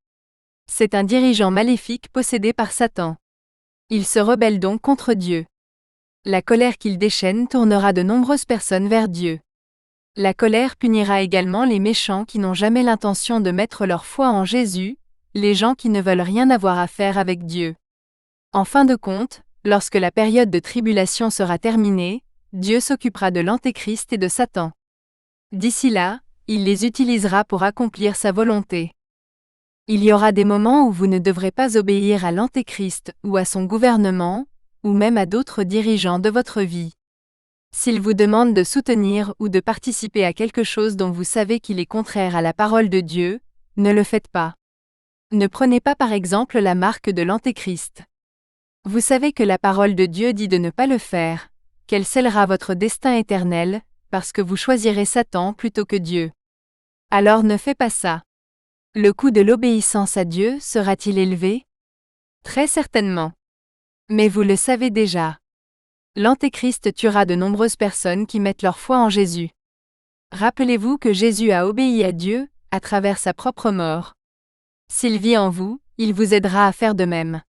C'est un dirigeant maléfique possédé par Satan. Il se rebelle donc contre Dieu. La colère qu'il déchaîne tournera de nombreuses personnes vers Dieu. La colère punira également les méchants qui n'ont jamais l'intention de mettre leur foi en Jésus, les gens qui ne veulent rien avoir à faire avec Dieu. En fin de compte, lorsque la période de tribulation sera terminée, Dieu s'occupera de l'Antéchrist et de Satan. D'ici là, il les utilisera pour accomplir sa volonté. Il y aura des moments où vous ne devrez pas obéir à l'Antéchrist ou à son gouvernement, ou même à d'autres dirigeants de votre vie. S'il vous demande de soutenir ou de participer à quelque chose dont vous savez qu'il est contraire à la parole de Dieu, ne le faites pas. Ne prenez pas par exemple la marque de l'Antéchrist. Vous savez que la parole de Dieu dit de ne pas le faire, qu'elle scellera votre destin éternel, parce que vous choisirez Satan plutôt que Dieu. Alors ne faites pas ça. Le coût de l'obéissance à Dieu sera-t-il élevé ? Très certainement. Mais vous le savez déjà. L'Antéchrist tuera de nombreuses personnes qui mettent leur foi en Jésus. Rappelez-vous que Jésus a obéi à Dieu, à travers sa propre mort. S'il vit en vous, il vous aidera à faire de même.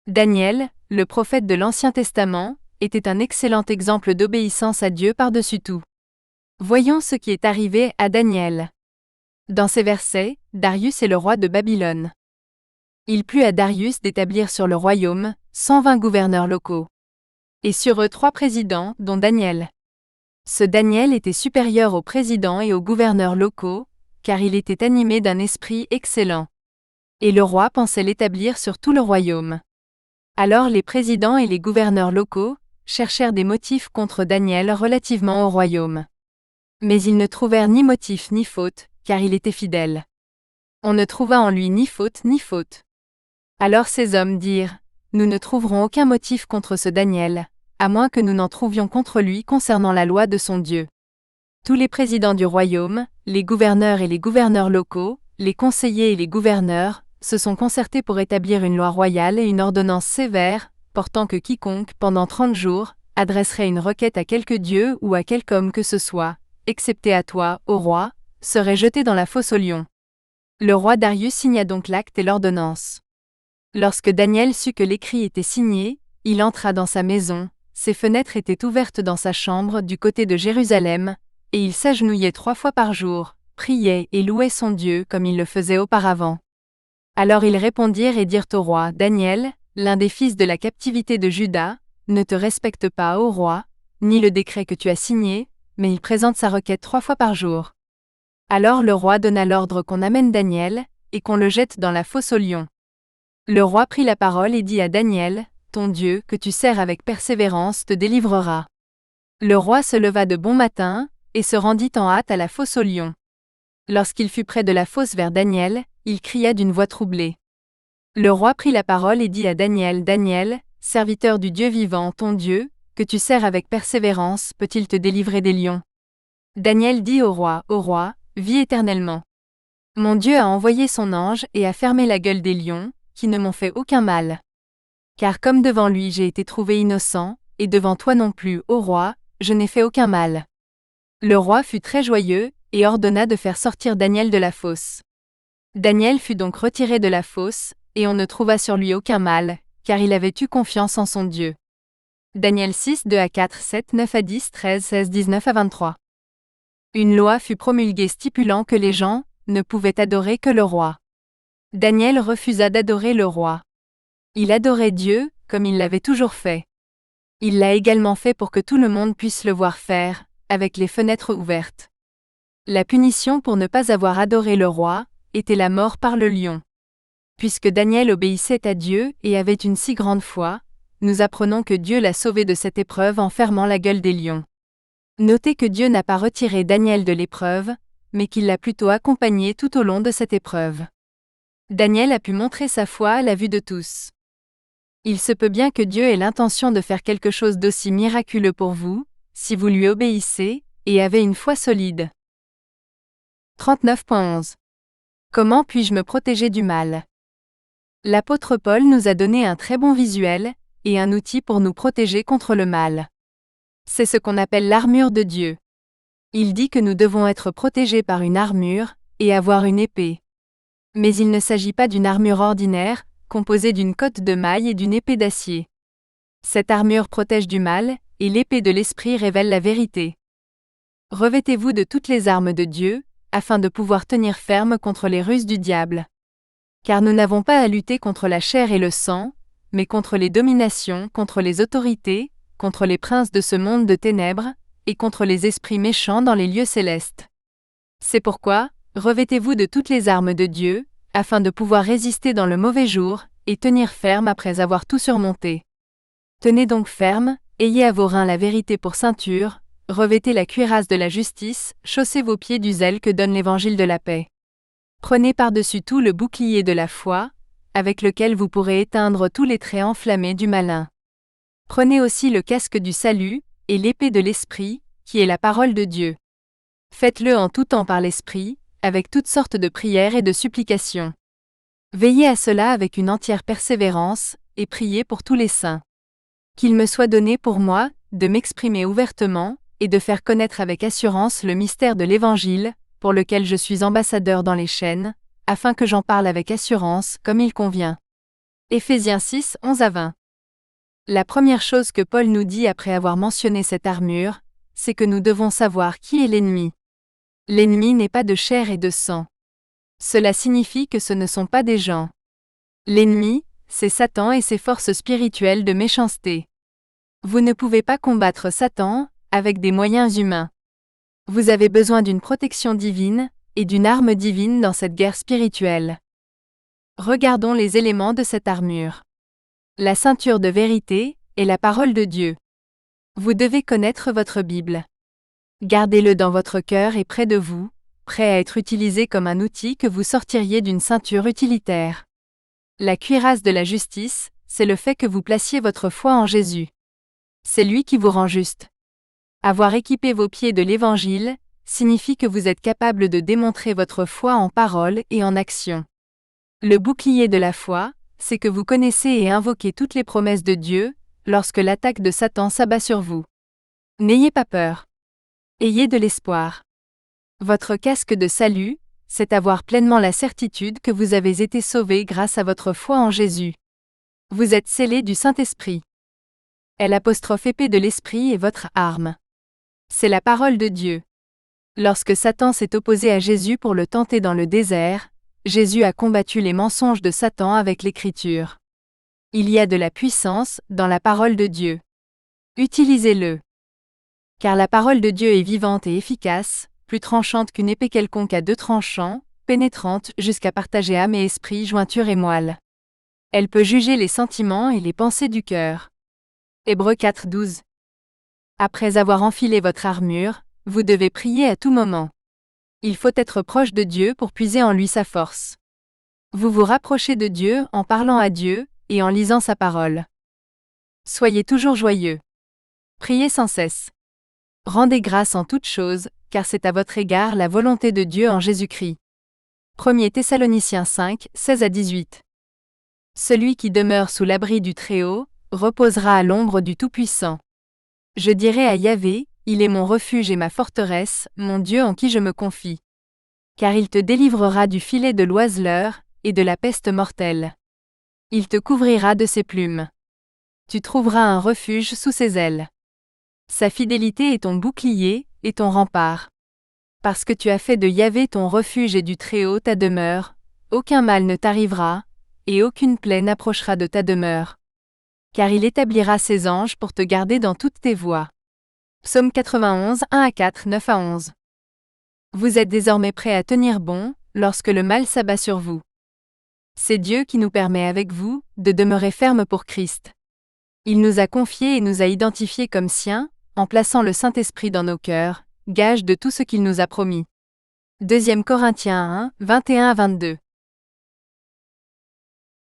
Daniel, le prophète de l'Ancien Testament, était un excellent exemple d'obéissance à Dieu par-dessus tout. Voyons ce qui est arrivé à Daniel. Dans ces versets, Darius est le roi de Babylone. Il plut à Darius d'établir sur le royaume 120 gouverneurs locaux. Et sur eux 3 présidents, dont Daniel. Ce Daniel était supérieur aux présidents et aux gouverneurs locaux, car il était animé d'un esprit excellent. Et le roi pensait l'établir sur tout le royaume. Alors les présidents et les gouverneurs locaux cherchèrent des motifs contre Daniel relativement au royaume. Mais ils ne trouvèrent ni motif ni faute, car il était fidèle. On ne trouva en lui ni faute ni faute. Alors ces hommes dirent, « Nous ne trouverons aucun motif contre ce Daniel, à moins que nous n'en trouvions contre lui concernant la loi de son Dieu. » Tous les présidents du royaume, les gouverneurs et les gouverneurs locaux, les conseillers et les gouverneurs, se sont concertés pour établir une loi royale et une ordonnance sévère, portant que quiconque, pendant 30 jours, adresserait une requête à quelque dieu ou à quelque homme que ce soit, excepté à toi, ô roi, serait jeté dans la fosse aux lions. Le roi Darius signa donc l'acte et l'ordonnance. Lorsque Daniel sut que l'écrit était signé, il entra dans sa maison, ses fenêtres étaient ouvertes dans sa chambre du côté de Jérusalem, et il s'agenouillait 3 fois par jour, priait et louait son Dieu comme il le faisait auparavant. Alors ils répondirent et dirent au roi: Daniel, l'un des fils de la captivité de Juda, ne te respecte pas, ô roi, ni le décret que tu as signé, mais il présente sa requête 3 fois par jour. Alors le roi donna l'ordre qu'on amène Daniel, et qu'on le jette dans la fosse aux lions. Le roi prit la parole et dit à Daniel: Ton Dieu, que tu sers avec persévérance, te délivrera. Le roi se leva de bon matin, et se rendit en hâte à la fosse aux lions. Lorsqu'il fut près de la fosse vers Daniel, il cria d'une voix troublée. Le roi prit la parole et dit à Daniel: Daniel, serviteur du Dieu vivant, ton Dieu, que tu sers avec persévérance, peut-il te délivrer des lions? Daniel dit au roi: Ô roi, vis éternellement. Mon Dieu a envoyé son ange et a fermé la gueule des lions, qui ne m'ont fait aucun mal. Car comme devant lui j'ai été trouvé innocent, et devant toi non plus, ô roi, je n'ai fait aucun mal. Le roi fut très joyeux, et ordonna de faire sortir Daniel de la fosse. Daniel fut donc retiré de la fosse, et on ne trouva sur lui aucun mal, car il avait eu confiance en son Dieu. Daniel 6, 2 à 4, 7, 9 à 10, 13, 16, 19 à 23. Une loi fut promulguée stipulant que les gens ne pouvaient adorer que le roi. Daniel refusa d'adorer le roi. Il adorait Dieu, comme il l'avait toujours fait. Il l'a également fait pour que tout le monde puisse le voir faire, avec les fenêtres ouvertes. La punition pour ne pas avoir adoré le roi était la mort par le lion. Puisque Daniel obéissait à Dieu et avait une si grande foi, nous apprenons que Dieu l'a sauvé de cette épreuve en fermant la gueule des lions. Notez que Dieu n'a pas retiré Daniel de l'épreuve, mais qu'il l'a plutôt accompagné tout au long de cette épreuve. Daniel a pu montrer sa foi à la vue de tous. Il se peut bien que Dieu ait l'intention de faire quelque chose d'aussi miraculeux pour vous, si vous lui obéissez, et avez une foi solide. 39.11. Comment puis-je me protéger du mal? L'apôtre Paul nous a donné un très bon visuel, et un outil pour nous protéger contre le mal. C'est ce qu'on appelle l'armure de Dieu. Il dit que nous devons être protégés par une armure, et avoir une épée. Mais il ne s'agit pas d'une armure ordinaire, composée d'une cotte de mailles et d'une épée d'acier. Cette armure protège du mal, et l'épée de l'esprit révèle la vérité. Revêtez-vous de toutes les armes de Dieu, afin de pouvoir tenir ferme contre les ruses du diable. Car nous n'avons pas à lutter contre la chair et le sang, mais contre les dominations, contre les autorités, contre les princes de ce monde de ténèbres, et contre les esprits méchants dans les lieux célestes. C'est pourquoi, revêtez-vous de toutes les armes de Dieu, afin de pouvoir résister dans le mauvais jour, et tenir ferme après avoir tout surmonté. Tenez donc ferme, ayez à vos reins la vérité pour ceinture, revêtez la cuirasse de la justice, chaussez vos pieds du zèle que donne l'évangile de la paix. Prenez par-dessus tout le bouclier de la foi, avec lequel vous pourrez éteindre tous les traits enflammés du malin. Prenez aussi le casque du salut, et l'épée de l'esprit, qui est la parole de Dieu. Faites-le en tout temps par l'esprit, avec toutes sortes de prières et de supplications. Veillez à cela avec une entière persévérance, et priez pour tous les saints. Qu'il me soit donné pour moi, de m'exprimer ouvertement, et de faire connaître avec assurance le mystère de l'Évangile, pour lequel je suis ambassadeur dans les chaînes, afin que j'en parle avec assurance, comme il convient. Éphésiens 6, 11 à 20. La première chose que Paul nous dit après avoir mentionné cette armure, c'est que nous devons savoir qui est l'ennemi. L'ennemi n'est pas de chair et de sang. Cela signifie que ce ne sont pas des gens. L'ennemi, c'est Satan et ses forces spirituelles de méchanceté. Vous ne pouvez pas combattre Satan avec des moyens humains. Vous avez besoin d'une protection divine et d'une arme divine dans cette guerre spirituelle. Regardons les éléments de cette armure. La ceinture de vérité est la parole de Dieu. Vous devez connaître votre Bible. Gardez-le dans votre cœur et près de vous, prêt à être utilisé comme un outil que vous sortiriez d'une ceinture utilitaire. La cuirasse de la justice, c'est le fait que vous placiez votre foi en Jésus. C'est lui qui vous rend juste. Avoir équipé vos pieds de l'Évangile signifie que vous êtes capable de démontrer votre foi en parole et en action. Le bouclier de la foi, c'est que vous connaissez et invoquez toutes les promesses de Dieu, lorsque l'attaque de Satan s'abat sur vous. N'ayez pas peur. Ayez de l'espoir. Votre casque de salut, c'est avoir pleinement la certitude que vous avez été sauvés grâce à votre foi en Jésus. Vous êtes scellés du Saint-Esprit. L'épée de l'Esprit est votre arme. C'est la parole de Dieu. Lorsque Satan s'est opposé à Jésus pour le tenter dans le désert, Jésus a combattu les mensonges de Satan avec l'Écriture. Il y a de la puissance dans la parole de Dieu. Utilisez-le. Car la parole de Dieu est vivante et efficace, plus tranchante qu'une épée quelconque à deux tranchants, pénétrante jusqu'à partager âme et esprit, jointure et moelle. Elle peut juger les sentiments et les pensées du cœur. Hébreux 4:12. Après avoir enfilé votre armure, vous devez prier à tout moment. Il faut être proche de Dieu pour puiser en lui sa force. Vous vous rapprochez de Dieu en parlant à Dieu et en lisant sa parole. Soyez toujours joyeux. Priez sans cesse. Rendez grâce en toutes choses, car c'est à votre égard la volonté de Dieu en Jésus-Christ. 1 Thessaloniciens 5, 16-18. Celui qui demeure sous l'abri du Très-Haut reposera à l'ombre du Tout-Puissant. Je dirai à Yahvé, il est mon refuge et ma forteresse, mon Dieu en qui je me confie. Car il te délivrera du filet de l'oiseleur et de la peste mortelle. Il te couvrira de ses plumes. Tu trouveras un refuge sous ses ailes. Sa fidélité est ton bouclier et ton rempart. Parce que tu as fait de Yahvé ton refuge et du Très-Haut ta demeure, aucun mal ne t'arrivera, et aucune plaie n'approchera de ta demeure. Car il établira ses anges pour te garder dans toutes tes voies. Psaume 91, 1-4, 9-11. Vous êtes désormais prêts à tenir bon, lorsque le mal s'abat sur vous. C'est Dieu qui nous permet avec vous, de demeurer fermes pour Christ. Il nous a confiés et nous a identifiés comme siens, en plaçant le Saint-Esprit dans nos cœurs, gage de tout ce qu'il nous a promis. 2 Corinthiens 1, 21-22.